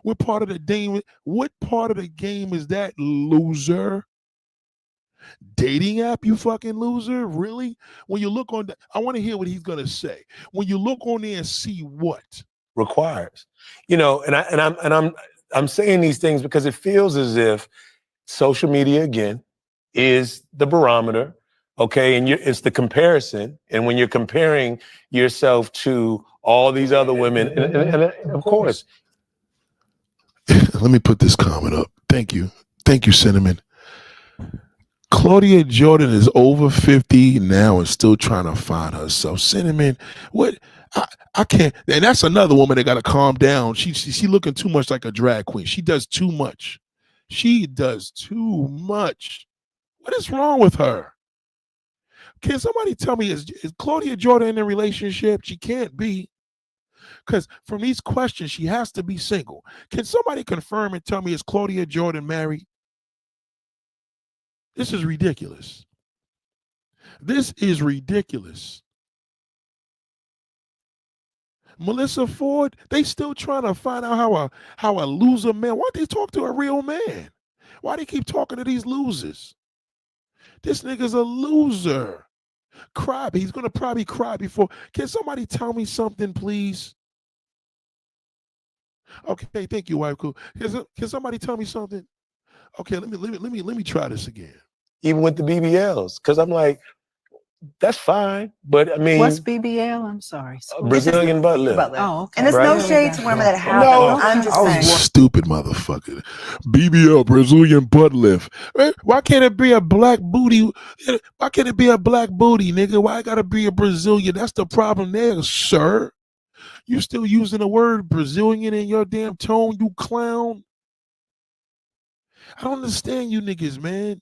What part of the game is that, loser? Dating app, you fucking loser? Really? When you look on I want to hear what he's gonna say. When you look on there and see what requires, and I'm saying these things because it feels as if social media again is the barometer, okay, and it's the comparison, and when you're comparing yourself to all these other women, and of course, let me put this comment up. Thank you, Cinnamon. Claudia Jordan is over 50 now and still trying to find herself. Cinnamon, what? I can't. And that's another woman that got to calm down. She looking too much like a drag queen. She does too much. What is wrong with her? Can somebody tell me, is Claudia Jordan in a relationship? She can't be. Because from these questions, she has to be single. Can somebody confirm and tell me, is Claudia Jordan married? This is ridiculous. This is ridiculous. Melissa Ford, they still trying to find out how a loser man. Why don't they talk to a real man? Why they keep talking to these losers? This nigga's a loser. Cry. He's gonna probably cry before. Can somebody tell me something, please? Okay, thank you, wife. Cool. Can somebody tell me something? Okay, let me try this again. Even with the BBLs, because I'm like, that's fine, but I mean, What's BBL? I'm sorry. Brazilian butt lift. Oh, okay. And it's no Right. shade to women that have No, them. I'm just I was saying. stupid motherfucker. BBL, Brazilian butt lift. Right? Why can't it be a black booty? Why can't it be a black booty, nigga? Why I gotta be a Brazilian? That's the problem there, sir. You still using the word Brazilian in your damn tone, you clown. I don't understand you niggas, man.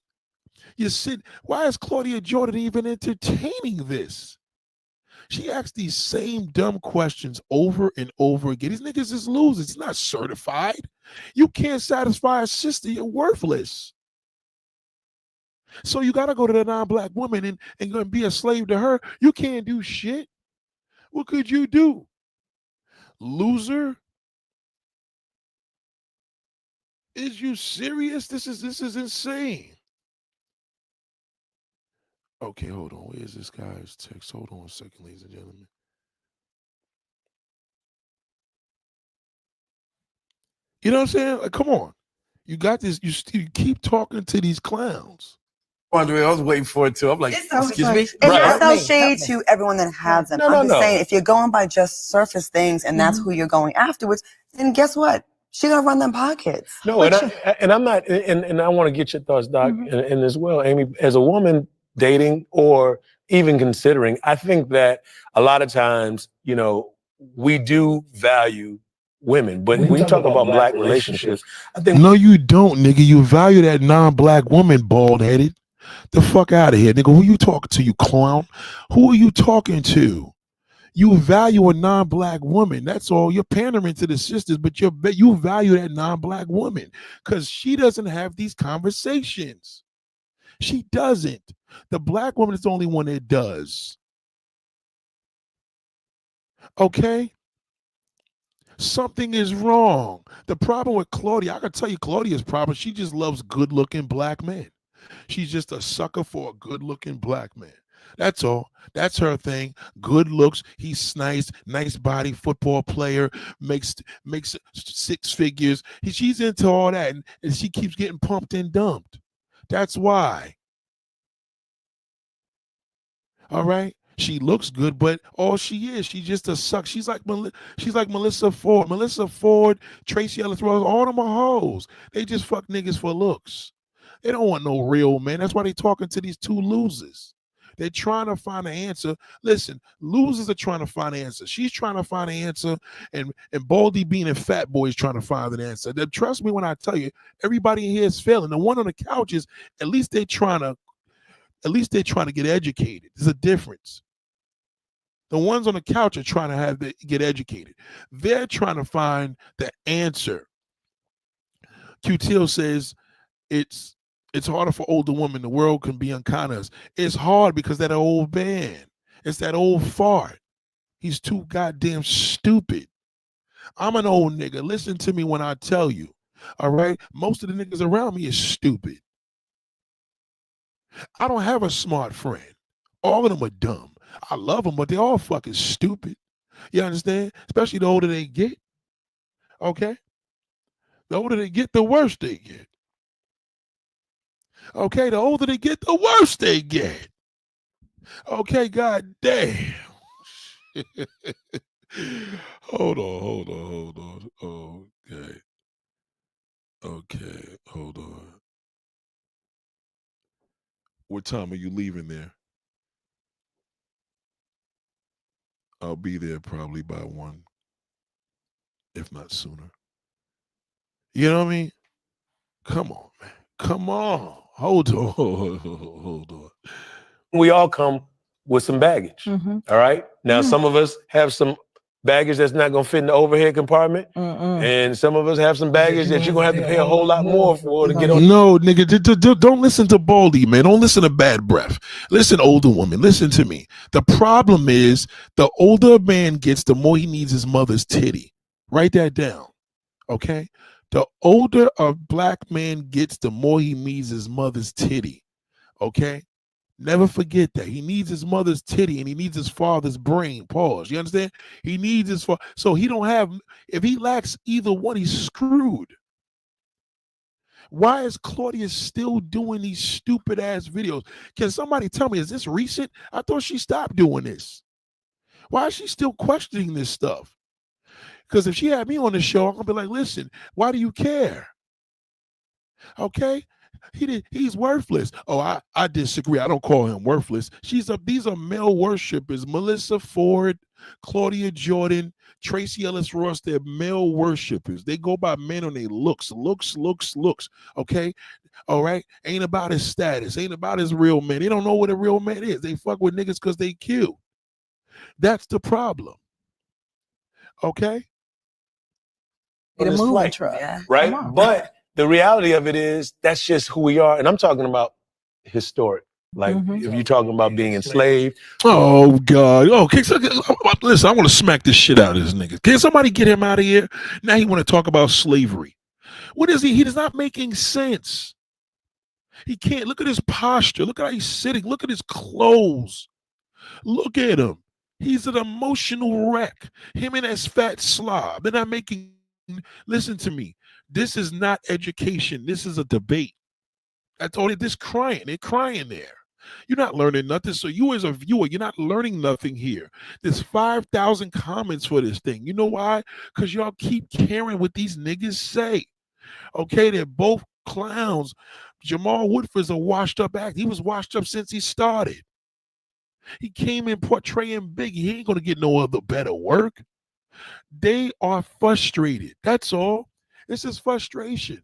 Why is Claudia Jordan even entertaining this? She asks these same dumb questions over and over again. These niggas is losers. It's not certified. You can't satisfy a sister. You're worthless. So you got to go to the non-black woman and go and be a slave to her. You can't do shit. What could you do? Loser? Is you serious? This is insane. Okay, hold on. Where's this guy's text? Hold on a second, ladies and gentlemen. You know what I'm saying? Like, come on. You got this. You keep talking to these clowns. Andre, I was waiting for it too. I'm like, excuse me. And Right. that's no shade to everyone that has them. I'm just saying, if you're going by just surface things and that's who you're going afterwards, then guess what? She gonna run them pockets. No, and I'm not, and I want to get your thoughts, Doc, and as well, Amy, as a woman dating or even considering, I think that a lot of times, you know, we do value women, but when you talk about black relationships, I think no, you don't, nigga. You value that non-black woman, bald-headed. The fuck out of here, nigga. Who you talking to, you clown? Who are you talking to? You value a non-black woman. That's all. You're pandering to the sisters, but you value that non-black woman because she doesn't have these conversations. She doesn't. The black woman is the only one that does. Okay? Something is wrong. The problem with Claudia, I can tell you Claudia's problem, she just loves good-looking black men. She's just a sucker for a good-looking black man. That's all. That's her thing. Good looks. He's nice body, football player, makes 6 figures. She's into all that, and she keeps getting pumped and dumped. That's why. All right. She looks good, but all she is, she's just a suck. She's like Melissa Ford. Melissa Ford, Tracy Ellis Ross, all them are hoes. They just fuck niggas for looks. They don't want no real man. That's why they talking to these two losers. They're trying to find an answer. Listen, losers are trying to find an answer. She's trying to find an answer, and Baldy Bean and Fat Boy is trying to find an answer. Trust me when I tell you, everybody in here is failing. The one on the couch is at least they're trying to get educated. There's a difference. The ones on the couch are trying to get educated. They're trying to find the answer. QTL says it's harder for older women. The world can be unkind to us. It's hard because that old man. It's that old fart. He's too goddamn stupid. I'm an old nigga. Listen to me when I tell you. All right? Most of the niggas around me is stupid. I don't have a smart friend. All of them are dumb. I love them, but they all fucking stupid. You understand? Especially the older they get. Okay? The older they get, the worse they get. Okay, the older they get, the worse they get. Okay, god damn. Hold on. Okay, hold on. What time are you leaving there? I'll be there probably by 1, if not sooner. You know what I mean? Come on, man. Come on. Hold on. we all come with some baggage. All right. Now, some of us have some baggage that's not gonna fit in the overhead compartment, and some of us have some baggage that you're gonna have to pay a whole lot more for to get on. No, nigga, don't listen to Baldy, man. Don't listen to Bad Breath. Listen, older woman, listen to me. The problem is the older a man gets, the more he needs his mother's titty. Write that down, okay? The older a black man gets, the more he needs his mother's titty, okay? Never forget that. He needs his mother's titty and he needs his father's brain. Pause. You understand? He needs his father. So he don't have, if he lacks either one, he's screwed. Why is Claudia still doing these stupid ass videos? Can somebody tell me, is this recent? I thought she stopped doing this. Why is she still questioning this stuff? Because if she had me on the show, I'm gonna be like, listen, why do you care? Okay? He's worthless. Oh, I disagree. I don't call him worthless. These are male worshipers. Melissa Ford, Claudia Jordan, Tracy Ellis Ross, they're male worshipers. They go by men on their looks. Okay? All right? Ain't about his status. Ain't about his real man. They don't know what a real man is. They fuck with niggas because they cute. That's the problem. Okay? The moving flight, truck. Yeah. right? But the reality of it is that's just who we are. And I'm talking about historic. Like if you're talking about being enslaved. Oh God. Oh, listen, I want to smack this shit out of this nigga. Can somebody get him out of here? Now he want to talk about slavery. What is he? He is not making sense. He can't. Look at his posture. Look at how he's sitting. Look at his clothes. Look at him. He's an emotional wreck. Him and that fat slob. They're not making. Listen to me. This is not education. This is a debate. That's all. They're crying. They're crying there. You're not learning nothing. So you as a viewer, you're not learning nothing here. There's 5,000 comments for this thing. You know why? Because y'all keep caring what these niggas say. Okay, they're both clowns. Jamal Woodford's a washed up act. He was washed up since he started. He came in portraying Biggie. He ain't gonna get no other better work. They are frustrated. That's all. This is frustration.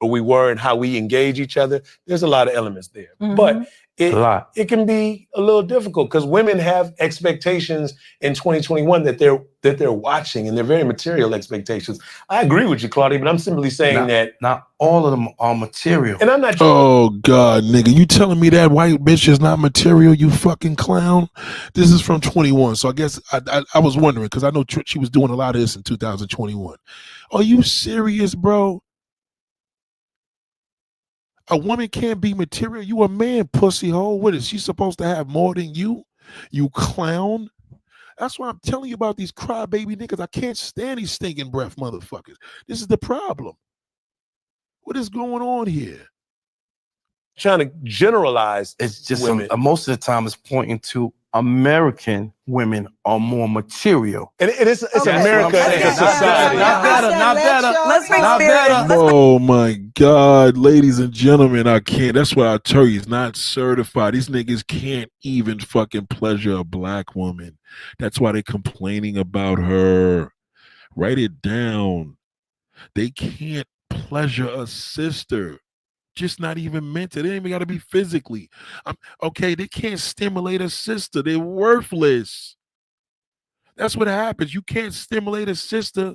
We were and how we engage each other. There's a lot of elements there. But it can be a little difficult because women have expectations in 2021 that they're watching, and they're very material expectations. I agree with you, Claudia, but I'm simply saying that not all of them are material. And I'm not. Oh God, nigga, you telling me that white bitch is not material? You fucking clown. This is from 21, so I guess I was wondering because I know she was doing a lot of this in 2021. Are you serious, bro? A woman can't be material. You a man, pussy hole. What is she supposed to have more than you? You clown. That's why I'm telling you about these crybaby niggas. I can't stand these stinking breath motherfuckers. This is the problem. What is going on here? Trying to generalize. It's just women. Most of the time it's pointing to American women are more material. And it's America as a society. Not better. Let's bring Not spirit. better. Oh my God, ladies and gentlemen, I can't. That's why I tell you, it's not certified. These niggas can't even fucking pleasure a black woman. That's why they're complaining about her. Write it down. They can't pleasure a sister. Just not even meant it. They ain't even got to be physically. Okay, they can't stimulate a sister. They're worthless. That's what happens. You can't stimulate a sister.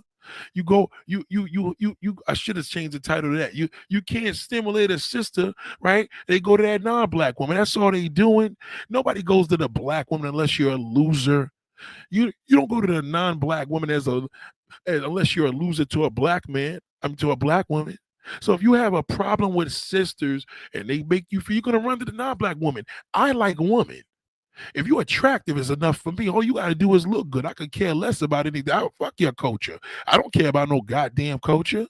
You go, you. I should have changed the title to that. You can't stimulate a sister, right? They go to that non-black woman. That's all they doing. Nobody goes to the black woman unless you're a loser. You don't go to the non-black woman unless you're a loser to a black man. To a black woman. So if you have a problem with sisters and they make you feel, you're going to run to the non-black woman. I like women. If you're attractive is enough for me, all you got to do is look good. I could care less about anything. Fuck your culture. I don't care about no goddamn culture.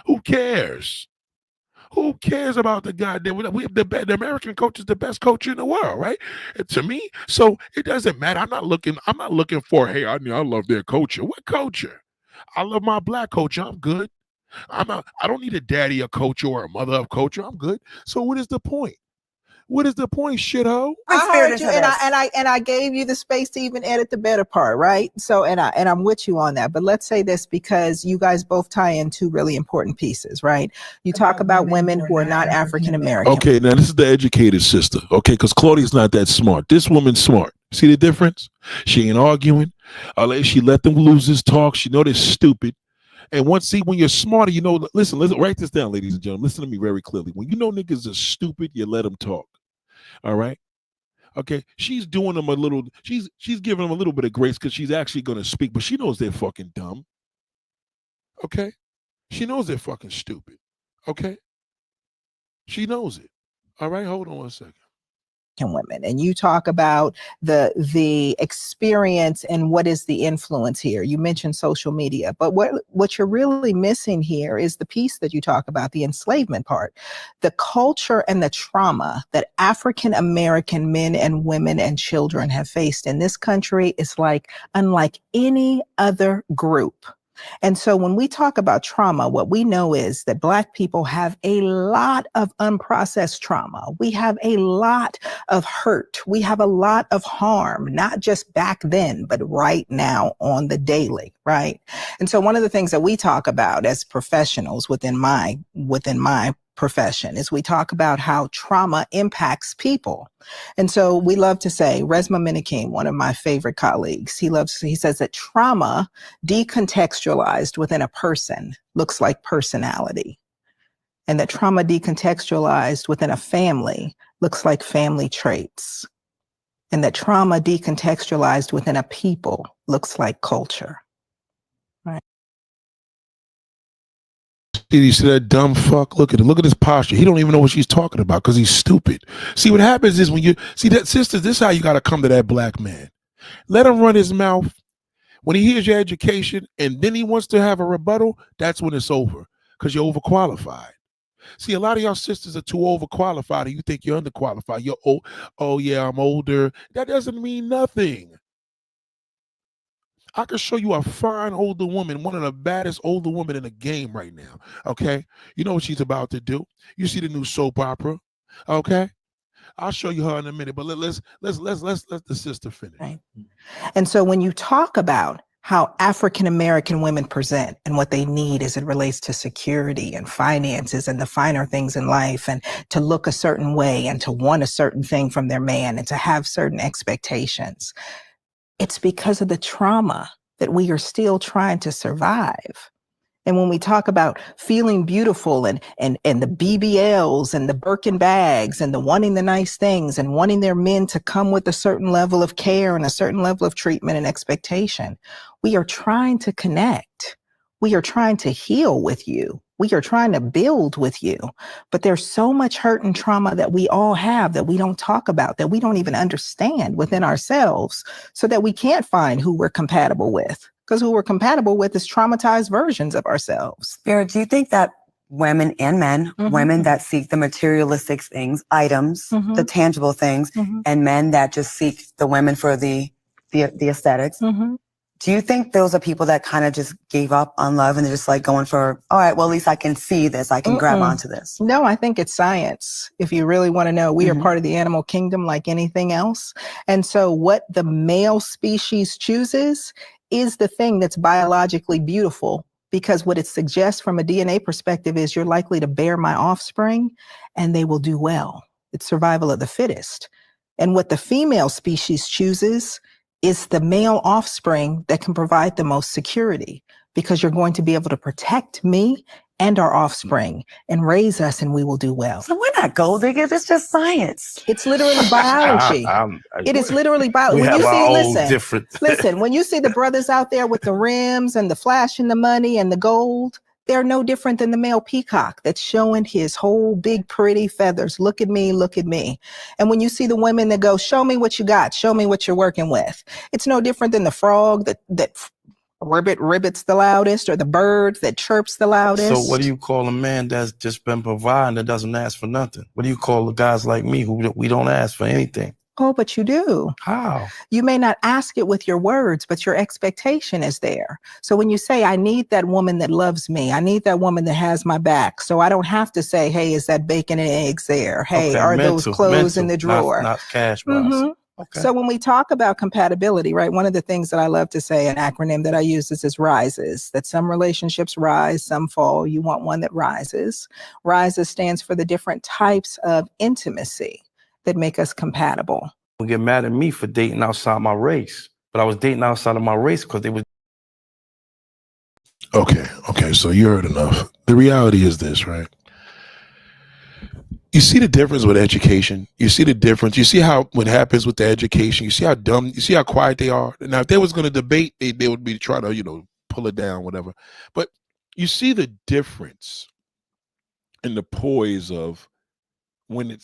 Who cares? Who cares about the goddamn? The American culture is the best culture in the world, right? To me, so it doesn't matter. I'm not looking for, hey, I love their culture. What culture? I love my black culture. I'm good. I don't need a daddy of culture or a mother of culture. I'm good. So what is the point? What is the point, shithole? I heard you, and I gave you the space to even edit the better part, right? So, and I'm with you on that. But let's say this because you guys both tie in two really important pieces, right? You talk about women who are not African American. Okay, now this is the educated sister. Okay, because Claudia's not that smart. This woman's smart. See the difference? She ain't arguing. She let them losers talk. She know they're stupid. And when you're smarter, you know, listen, write this down, ladies and gentlemen. Listen to me very clearly. When you know niggas are stupid, you let them talk. All right? Okay, she's doing them a little. She's giving them a little bit of grace because she's actually going to speak, but she knows they're fucking dumb. Okay, she knows they're fucking stupid. Okay, she knows it. All right, hold on one second. Women, and you talk about the experience and what is the influence here. You mentioned social media, but what you're really missing here is the piece that you talk about, the enslavement part, the culture and the trauma that African American men and women and children have faced in this country is like unlike any other group. And so when we talk about trauma, what we know is that Black people have a lot of unprocessed trauma. We have a lot of hurt. We have a lot of harm, not just back then, but right now on the daily, right? And so one of the things that we talk about as professionals within my profession is we talk about how trauma impacts people. And so we love to say, Resma Minikim, one of my favorite colleagues, he says that trauma decontextualized within a person looks like personality. And that trauma decontextualized within a family looks like family traits. And that trauma decontextualized within a people looks like culture. You see that dumb fuck? Look at it. Look at his posture. He don't even know what she's talking about because he's stupid. See, what happens is when you see that, sisters, this is how you got to come to that Black man. Let him run his mouth. When he hears your education and then he wants to have a rebuttal, that's when it's over because you're overqualified. See, a lot of y'all sisters are too overqualified and you think you're underqualified. You're old. Oh, yeah, I'm older. That doesn't mean nothing. I can show you a fine older woman, one of the baddest older women in the game right now. Okay, you know what she's about to do. You see the new soap opera. Okay, I'll show you her in a minute. But let's let the sister finish. Right. And so when you talk about how African American women present and what they need as it relates to security and finances and the finer things in life, and to look a certain way and to want a certain thing from their man and to have certain expectations, it's because of the trauma that we are still trying to survive. And when we talk about feeling beautiful and the BBLs and the Birkin bags and the wanting the nice things and wanting their men to come with a certain level of care and a certain level of treatment and expectation, we are trying to connect. We are trying to heal with you. We are trying to build with you. But there's so much hurt and trauma that we all have that we don't talk about, that we don't even understand within ourselves, so that we can't find who we're compatible with. Because who we're compatible with is traumatized versions of ourselves. Spirit, do you think that women and men, women that seek the materialistic things, items, the tangible things, and men that just seek the women for the aesthetics, do you think those are people that kind of just gave up on love and they're just like going for, all right, well, at least I can see this, I can grab onto this? No, I think it's science. If you really want to know, we are part of the animal kingdom like anything else. And so what the male species chooses is the thing that's biologically beautiful, because what it suggests from a DNA perspective is you're likely to bear my offspring and they will do well. It's survival of the fittest. And what the female species chooses is the male offspring that can provide the most security, because you're going to be able to protect me and our offspring and raise us, and we will do well. So we're not gold diggers. It's just science. It's literally biology. It is literally biology. We When have you our see, own different. listen, when you see the brothers out there with the rims and the flash and the money and the gold, they're no different than the male peacock that's showing his whole big pretty feathers. Look at me, look at me. And when you see the women that go, show me what you got, show me what you're working with, it's no different than the frog that ribbits the loudest, or the bird that chirps the loudest. So what do you call a man that's just been providing, that doesn't ask for nothing? What do you call the guys like me who we don't ask for anything? Oh, but you do. How? You may not ask it with your words, but your expectation is there. So when you say, I need that woman that loves me, I need that woman that has my back, so I don't have to say, hey, is that bacon and eggs there? Hey, Okay, are those clothes in the drawer? Not cash wise. Okay. So when we talk about compatibility, right, one of the things that I love to say, an acronym that I use is rises, that some relationships rise, some fall. You want one that rises. Rises stands for the different types of intimacy that make us compatible. would get mad at me for dating outside my race. But I was dating outside of my race because they was. Okay, so you heard enough. The reality is this, right? You see the difference with education. You see the difference. You see how what happens with the education. You see how dumb. You see how quiet they are. Now, if they was going to debate, they would be trying to pull it down, whatever. But you see the difference in the poise of when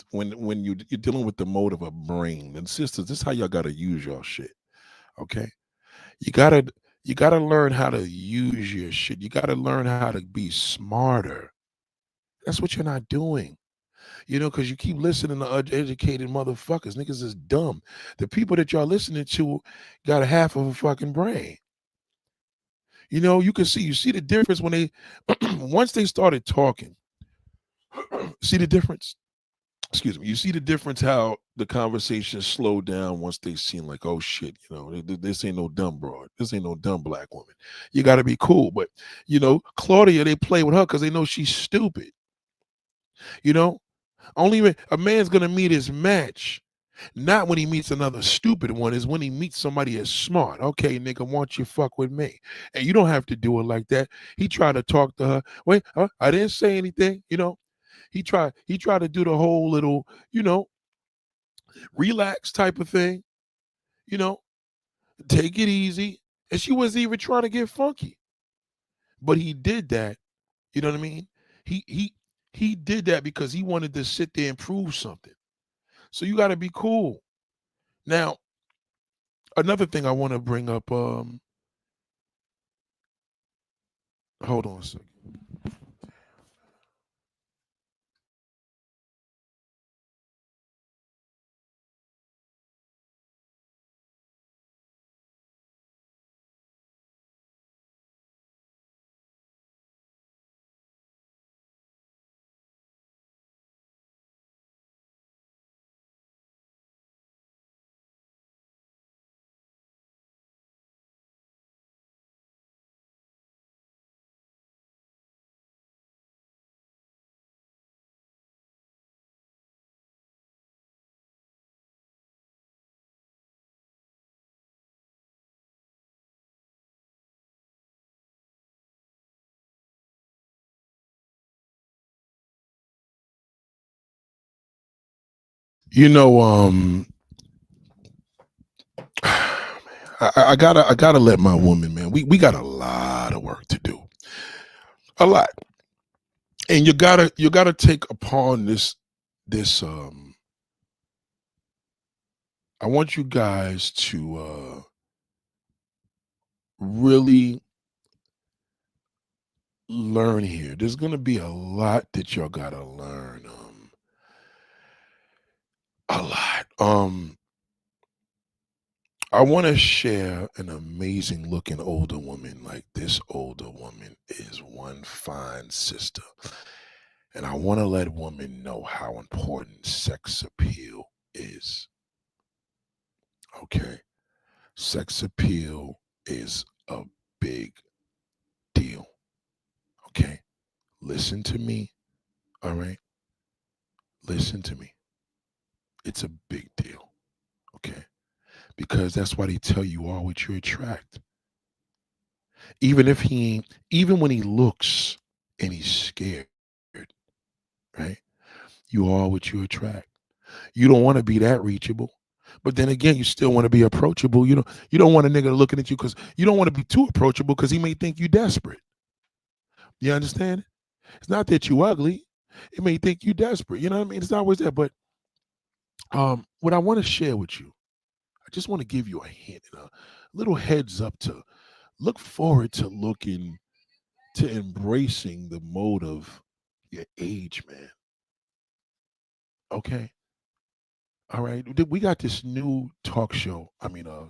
you're dealing with the mode of a brain. And sisters, this is how y'all got to use y'all shit. Okay, you gotta learn how to use your shit. You gotta learn how to be smarter. That's what you're not doing. Because you keep listening to uneducated motherfuckers. Niggas is dumb. The people that y'all listening to got a half of a fucking brain. You see the difference when they once they started talking. See the difference? Excuse me. You see the difference how the conversation slowed down once they seen like, oh shit, this ain't no dumb broad. This ain't no dumb black woman. You got to be cool. But Claudia, they play with her because they know she's stupid. Only a man's gonna meet his match, not when he meets another stupid one, is when he meets somebody that's smart. Okay, nigga, won't you fuck with me? And you don't have to do it like that. He tried to talk to her. Wait, I didn't say anything. He tried to do the whole little, relax type of thing. Take it easy. And she wasn't even trying to get funky. But he did that. You know what I mean? He did that because he wanted to sit there and prove something. So you got to be cool. Now, another thing I want to bring up. Hold on a second. I gotta let my woman, man. We got a lot of work to do. A lot. And you gotta take upon this I want you guys to really learn here. There's gonna be a lot that y'all gotta learn. A lot. I want to share an amazing looking older woman. Like, this older woman is one fine sister. And I want to let women know how important sex appeal is. Okay. Sex appeal is a big deal. Okay. Listen to me. All right. Listen to me. It's a big deal. Okay. Because that's why they tell you are what you attract. Even when he looks and he's scared, right? You are what you attract. You don't want to be that reachable. But then again, you still want to be approachable. You don't want a nigga looking at you because you don't want to be too approachable because he may think you desperate. You understand? It's not that you ugly. It may think you desperate. You know what I mean? It's not always that. But what I want to share with you, I just want to give you a hint and a little heads up to look forward to embracing the mode of your age, man. Okay. All right. We got this new talk show,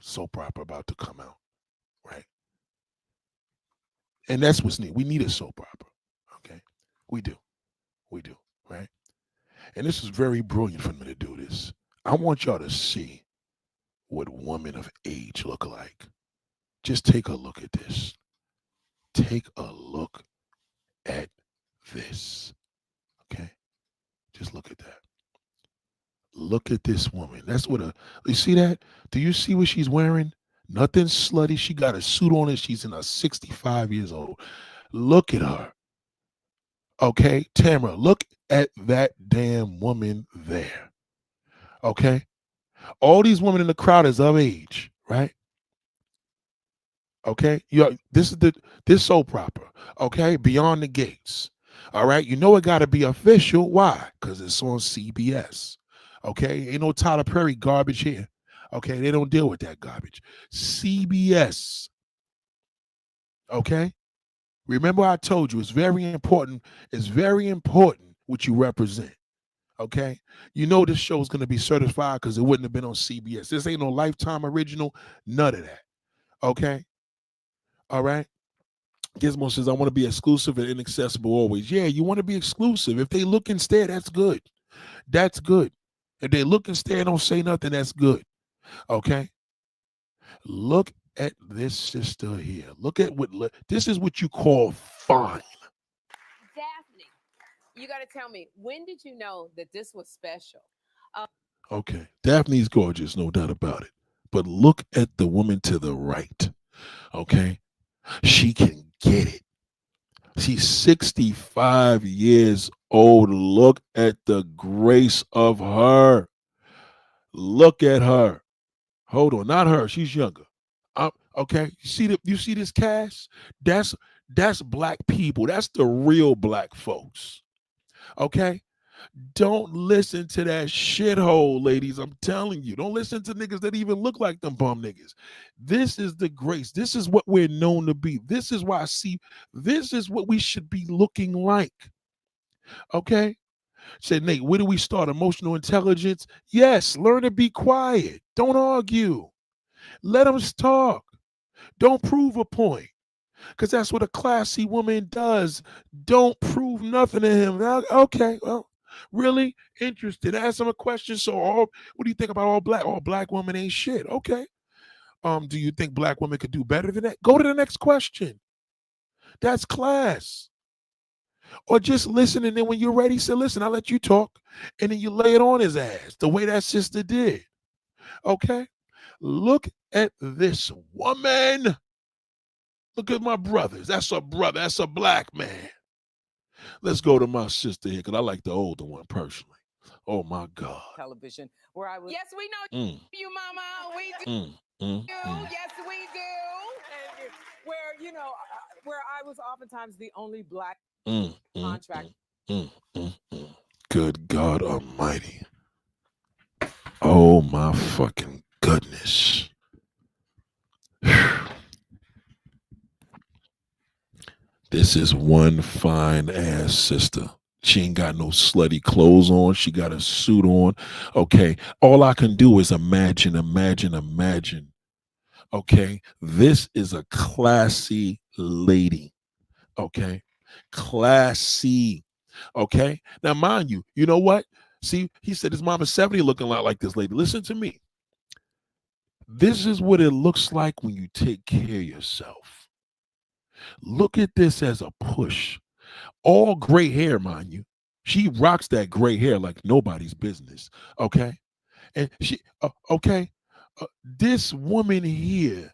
soap opera about to come out, right? And that's what's neat. We need a soap opera. Okay. We do. We do. Right. And this is very brilliant for me to do this. I want y'all to see what women of age look like. Just take a look at this. Take a look at this. Okay. Just look at that. Look at this woman. That's what you see that? Do you see what she's wearing? Nothing slutty. She got a suit on and she's in her 65 years old. Look at her. Okay, Tamara, look at that damn woman there. Okay. All these women in the crowd is of age, right? Okay. This soap opera. Okay, Beyond the Gates. All right. You know it gotta be official. Why? Because it's on CBS. Okay. Ain't no Tyler Perry garbage here. Okay, they don't deal with that garbage. CBS. Okay. Remember, I told you it's very important. It's very important what you represent. Okay. You know this show is going to be certified because it wouldn't have been on CBS. This ain't no Lifetime original. None of that. Okay. All right. Gizmo says, I want to be exclusive and inaccessible always. Yeah, you want to be exclusive. If they look and stare, that's good. That's good. If they look and stare and don't say nothing, that's good. Okay. Look at this sister here. Look at this is what you call fine. Daphne, you got to tell me, when did you know that this was special? Okay. Daphne's gorgeous, no doubt about it. But look at the woman to the right. Okay. She can get it. She's 65 years old. Look at the grace of her. Look at her. Hold on, not her. She's younger. Okay. You see this cast? That's black people. That's the real black folks. Okay. Don't listen to that shithole, ladies. I'm telling you. Don't listen to niggas that even look like them bum niggas. This is the grace. This is what we're known to be. This is why this is what we should be looking like. Okay? Said Nate, where do we start? Emotional intelligence? Yes, learn to be quiet. Don't argue. Let them talk. Don't prove a point. Because that's what a classy woman does. Don't prove nothing to him. Okay, well, really interested. Ask him a question. So, what do you think about all black women ain't shit? Okay. Do you think black women could do better than that? Go to the next question. That's class. Or just listen, and then when you're ready, say, listen, I'll let you talk. And then you lay it on his ass the way that sister did. Okay? Look at this woman. Look at my brothers. That's a brother. That's a black man. Let's go to my sister here, because I like the older one personally. Oh, my God. Television, where I was. Yes, we know you, Mama. We do. Yes, we do. And where I was oftentimes the only black contract. Good God Almighty. Oh, my fucking goodness. This is one fine ass sister. She ain't got no slutty clothes on. She got a suit on. Okay. All I can do is imagine. Okay. This is a classy lady. Okay. Classy. Okay. Now, mind you, you know what? See, he said his mama's 70 looking a lot like this lady. Listen to me. This is what it looks like when you take care of yourself. Look at this as a push. All gray hair, mind you. She rocks that gray hair like nobody's business. Okay. And this woman here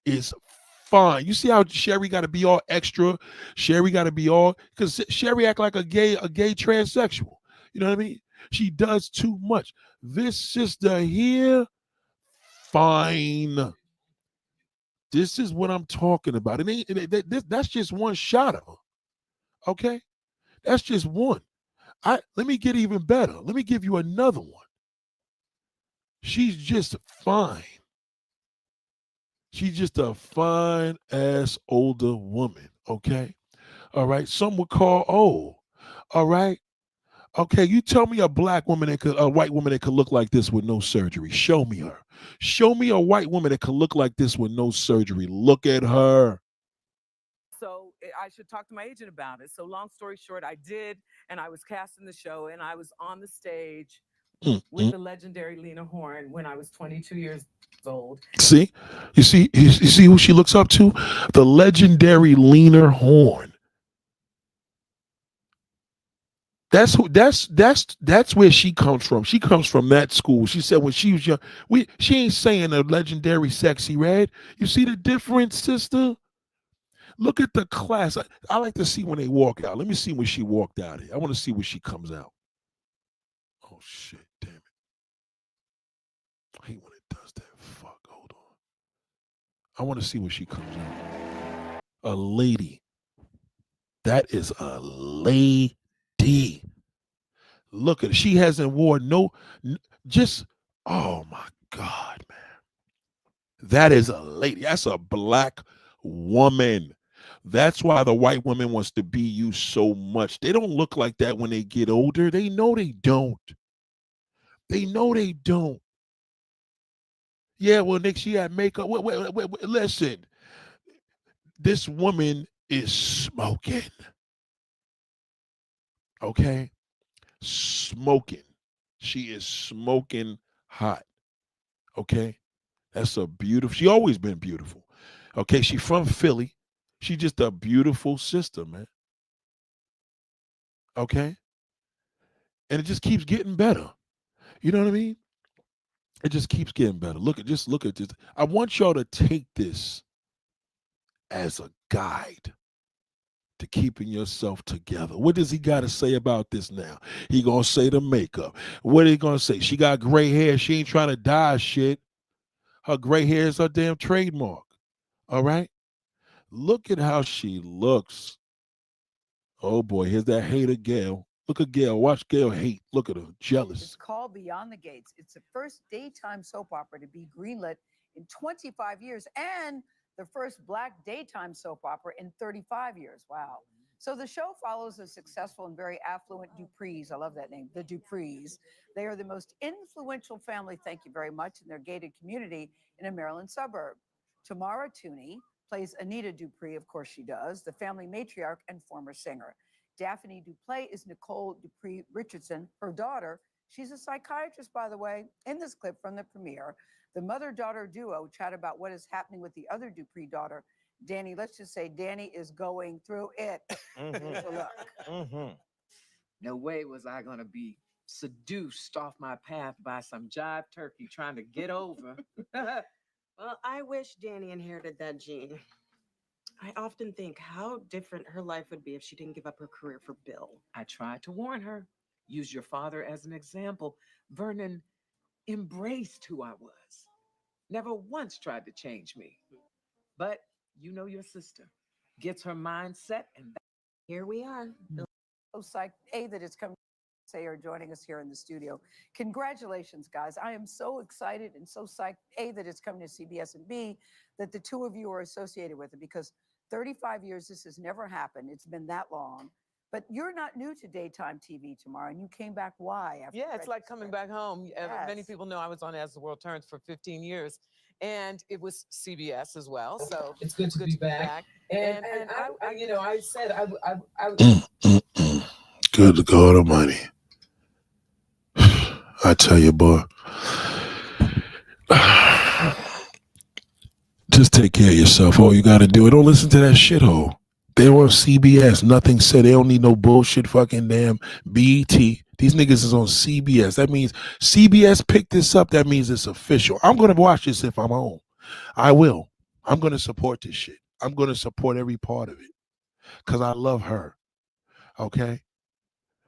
is fine. You see how Sherry got to be all extra? Sherry got to be all, because Sherry act like a gay transsexual. You know what I mean? She does too much. This sister here, fine. This is what I'm talking about. That's just one shot of her. Okay? That's just one. Let me get even better. Let me give you another one. She's just fine. She's just a fine ass older woman. Okay? All right. Some would call old. All right. Okay, you tell me a white woman that could look like this with no surgery. Show me her. Show me a white woman that could look like this with no surgery. Look at her. So I should talk to my agent about it. So long story short, I did, and I was cast in the show, and I was on the stage with the legendary Lena Horne when I was 22 years old. See? You see who she looks up to? The legendary Lena Horne. That's where she comes from. She comes from that school. She said when she was young, she ain't saying a legendary sexy red. You see the difference, sister? Look at the class. I like to see when they walk out. Let me see when she walked out here. I want to see when she comes out. Oh shit, damn it. I hate when it does that. Fuck, hold on. I want to see when she comes out. A lady. That is a lady. Look at it. She hasn't worn just, oh my God, man. That is a lady. That's a black woman. That's why the white woman wants to be you so much. They don't look like that when they get older. They know they don't. They know they don't. Yeah, well, Nick, she had makeup. Wait, listen. This woman is smoking. Okay? Smoking. She is smoking hot. Okay? That's a beautiful, she always been beautiful. Okay? She from Philly. She just a beautiful sister, man. Okay? And it just keeps getting better. You know what I mean? It just keeps getting better. Look at this. I want y'all to take this as a guide to keeping yourself together. What does he got to say about this now? He gonna say the makeup. What are he gonna say? She got gray hair. She ain't trying to dye shit. Her gray hair is her damn trademark. All right? Look at how she looks. Oh boy, here's that hater Gail. Look at Gail. Watch Gail hate. Look at her. Jealous. It's called Beyond the Gates. It's the first daytime soap opera to be greenlit in 25 years and the first black daytime soap opera in 35 years. Wow. So the show follows a successful and very affluent Duprees. I love that name, the Duprees. They are the most influential family, thank you very much, in their gated community in a Maryland suburb. Tamara Tooney plays Anita Dupree, of course she does, the family matriarch and former singer. Daphne Duplay is Nicole Dupree Richardson, her daughter. She's a psychiatrist, by the way. In this clip from the premiere, the mother-daughter duo chat about what is happening with the other Dupree daughter, Danny. Let's just say Danny is going through it. So look. No way was I going to be seduced off my path by some jive turkey trying to get over. Well, I wish Danny inherited that gene. I often think how different her life would be if she didn't give up her career for Bill. I tried to warn her. Use your father as an example. Vernon embraced who I was. Never once tried to change me. But you know your sister. Gets her mind set and Here we are. So psyched, A, that it's come say are joining us here in the studio. Congratulations, guys. I am so excited and so psyched, A, that it's coming to CBS, and B, that the two of you are associated with it, because 35 years, this has never happened. It's been that long. But you're not new to daytime TV, Tamara, and you came back. Why? After Yeah, it's like coming back home. Many Yes. people know I was on As the World Turns for 15 years, and it was CBS as well. So it's good to be back. And I you know, I said I Good God Almighty. I tell you, boy. Just take care of yourself. All you got to do. Don't listen to that shithole. They were on CBS. Nothing said. They don't need no bullshit fucking damn BET. These niggas is on CBS. That means CBS picked this up. That means it's official. I'm going to watch this if I'm home. I will. I'm going to support this shit. I'm going to support every part of it because I love her. Okay?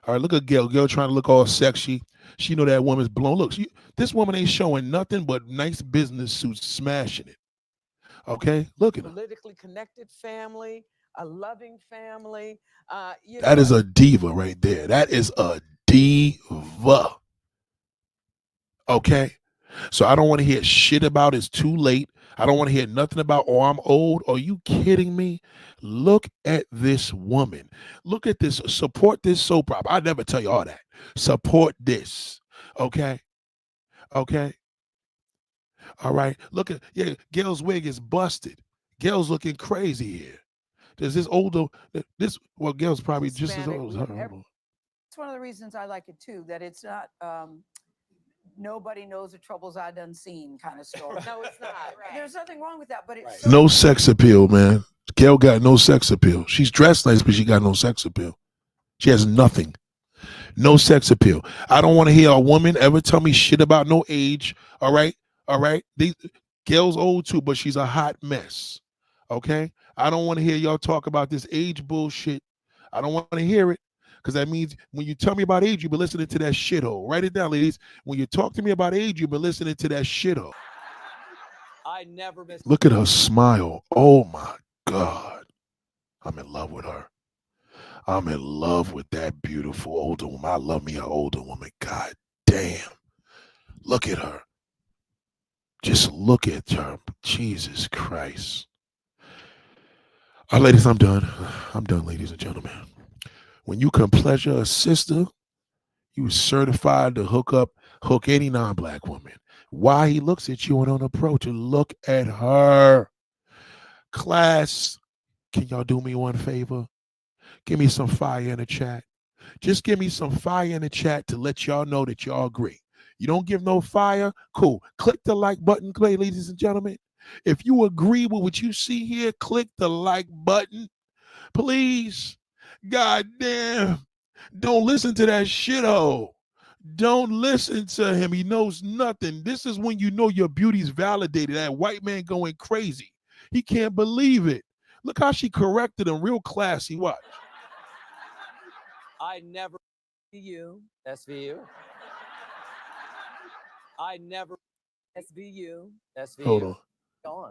All right, look at Gail. Gail trying to look all sexy. She know that woman's blown. Look, this woman ain't showing nothing but nice business suits, smashing it. Okay? Look at her. politically connected family, a loving family. That is a diva right there. That is a diva. Okay? So I don't want to hear shit about it's too late. I don't want to hear nothing about, oh, I'm old. Are you kidding me? Look at this woman. Look at this. Support this soap opera. I never tell you all that. Support this. Okay? Okay? All right? Look at, yeah, Gail's wig is busted. Gail's looking crazy here. There's this older, well, Gail's probably just as old as her. It's one of the reasons I like it too, that it's not nobody knows the troubles I done seen kind of story. No, it's not. Right. There's nothing wrong with that, but it's No sex appeal, man. Gail got no sex appeal. She's dressed nice, but she got no sex appeal. She has nothing. No sex appeal. I don't want to hear a woman ever tell me shit about no age. All right. All right. These girls old too, but she's a hot mess. Okay. I don't want to hear y'all talk about this age bullshit. I don't want to hear it. Because that means when you tell me about age, you've been listening to that shithole. Write it down, ladies. When you talk to me about age, you've been listening to that shithole. I never miss. Look at her smile. Oh my God. I'm in love with her. I'm in love with that beautiful older woman. I love me an older woman. God damn. Look at her. Just look at her. Jesus Christ. All right, ladies, I'm done. I'm done, ladies and gentlemen. When you can pleasure a sister, you certified to hook any non-black woman. Why he looks at you and don't approach her. Look at her. Class, can y'all do me one favor? Give me some fire in the chat. Just give me some fire in the chat to let y'all know that y'all agree. You don't give no fire? Cool. Click the like button, ladies and gentlemen. If you agree with what you see here, click the like button. Please. God damn. Don't listen to that shithole. Don't listen to him. He knows nothing. This is when you know your beauty's validated. That white man going crazy. He can't believe it. Look how she corrected him real classy. Watch. I never you SVU. I never SVU SVU. Hold on.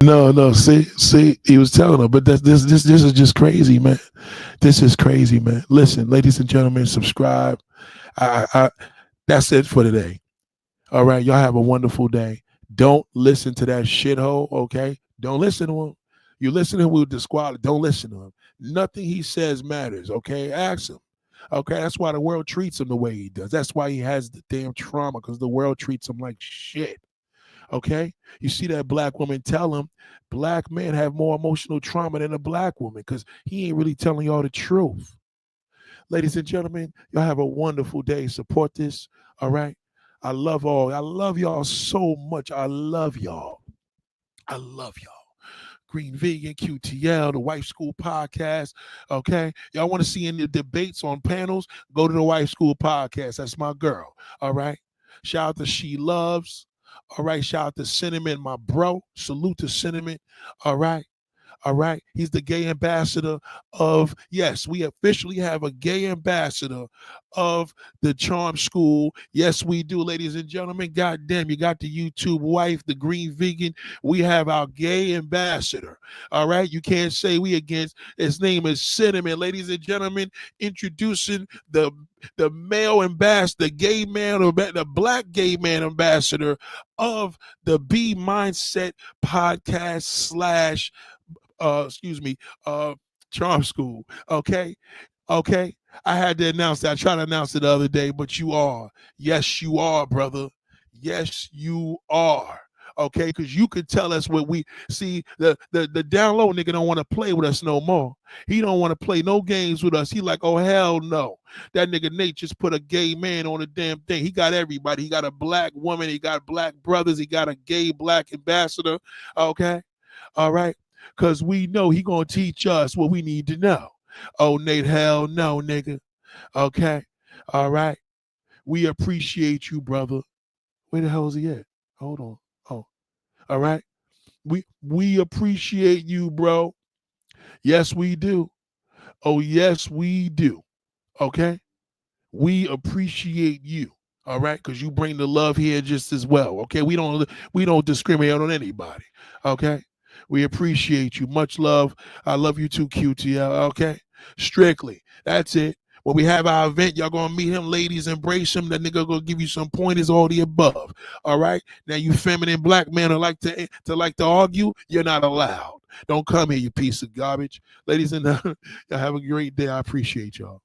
No. See, he was telling her, but this is just crazy, man. This is crazy, man. Listen, ladies and gentlemen, subscribe. That's it for today. All right, y'all have a wonderful day. Don't listen to that shithole, okay? Don't listen to him. You listen to him, we'll disqualify. Don't listen to him. Nothing he says matters, okay? Ask him. Okay, that's why the world treats him the way he does. That's why he has the damn trauma, because the world treats him like shit. Okay, you see that black woman, tell him black men have more emotional trauma than a black woman, because he ain't really telling y'all the truth. Ladies and gentlemen, y'all have a wonderful day. Support this. All right. I love all. I love y'all so much. I love y'all. I love y'all. Green Vegan, QTL, the Wife School Podcast. Okay. Y'all want to see any debates on panels? Go to the Wife School Podcast. That's my girl. All right. Shout out to She Loves. All right. Shout out to Cinnamon, my bro. Salute to Cinnamon. All right. All right. He's the gay ambassador of, yes, we officially have a gay ambassador of the Charm School. Yes, we do, ladies and gentlemen. God damn, you got the YouTube wife, the Green Vegan. We have our gay ambassador. All right. You can't say we against. His name is Cinnamon. Ladies and gentlemen, introducing the male ambassador, the gay man, or the black gay man ambassador of the B Mindset podcast / Charm School. Okay. I had to announce that. I tried to announce it the other day, but you are. Yes, you are, brother. Yes, you are. Okay, because you could tell us what we see. The down low nigga don't want to play with us no more. He don't want to play no games with us. He like, oh hell no. That nigga Nate just put a gay man on the damn thing. He got everybody. He got a black woman. He got black brothers. He got a gay black ambassador. Okay. All right. Because we know he gonna teach us what we need to know. Oh, Nate, hell no, nigga. Okay. All right. We appreciate you, brother. Where the hell is he at? Hold on. Oh, all right. We appreciate you, bro. Yes, we do. Oh, yes, we do. Okay. We appreciate you. All right, because you bring the love here just as well. Okay. We don't discriminate on anybody. Okay. We appreciate you. Much love. I love you too, QTL. Okay. Strictly. That's it. When we have our event, y'all gonna meet him, ladies, embrace him. That nigga gonna give you some pointers, all the above. All right. Now you feminine black men who like to argue, you're not allowed. Don't come here, you piece of garbage. Ladies and y'all have a great day. I appreciate y'all.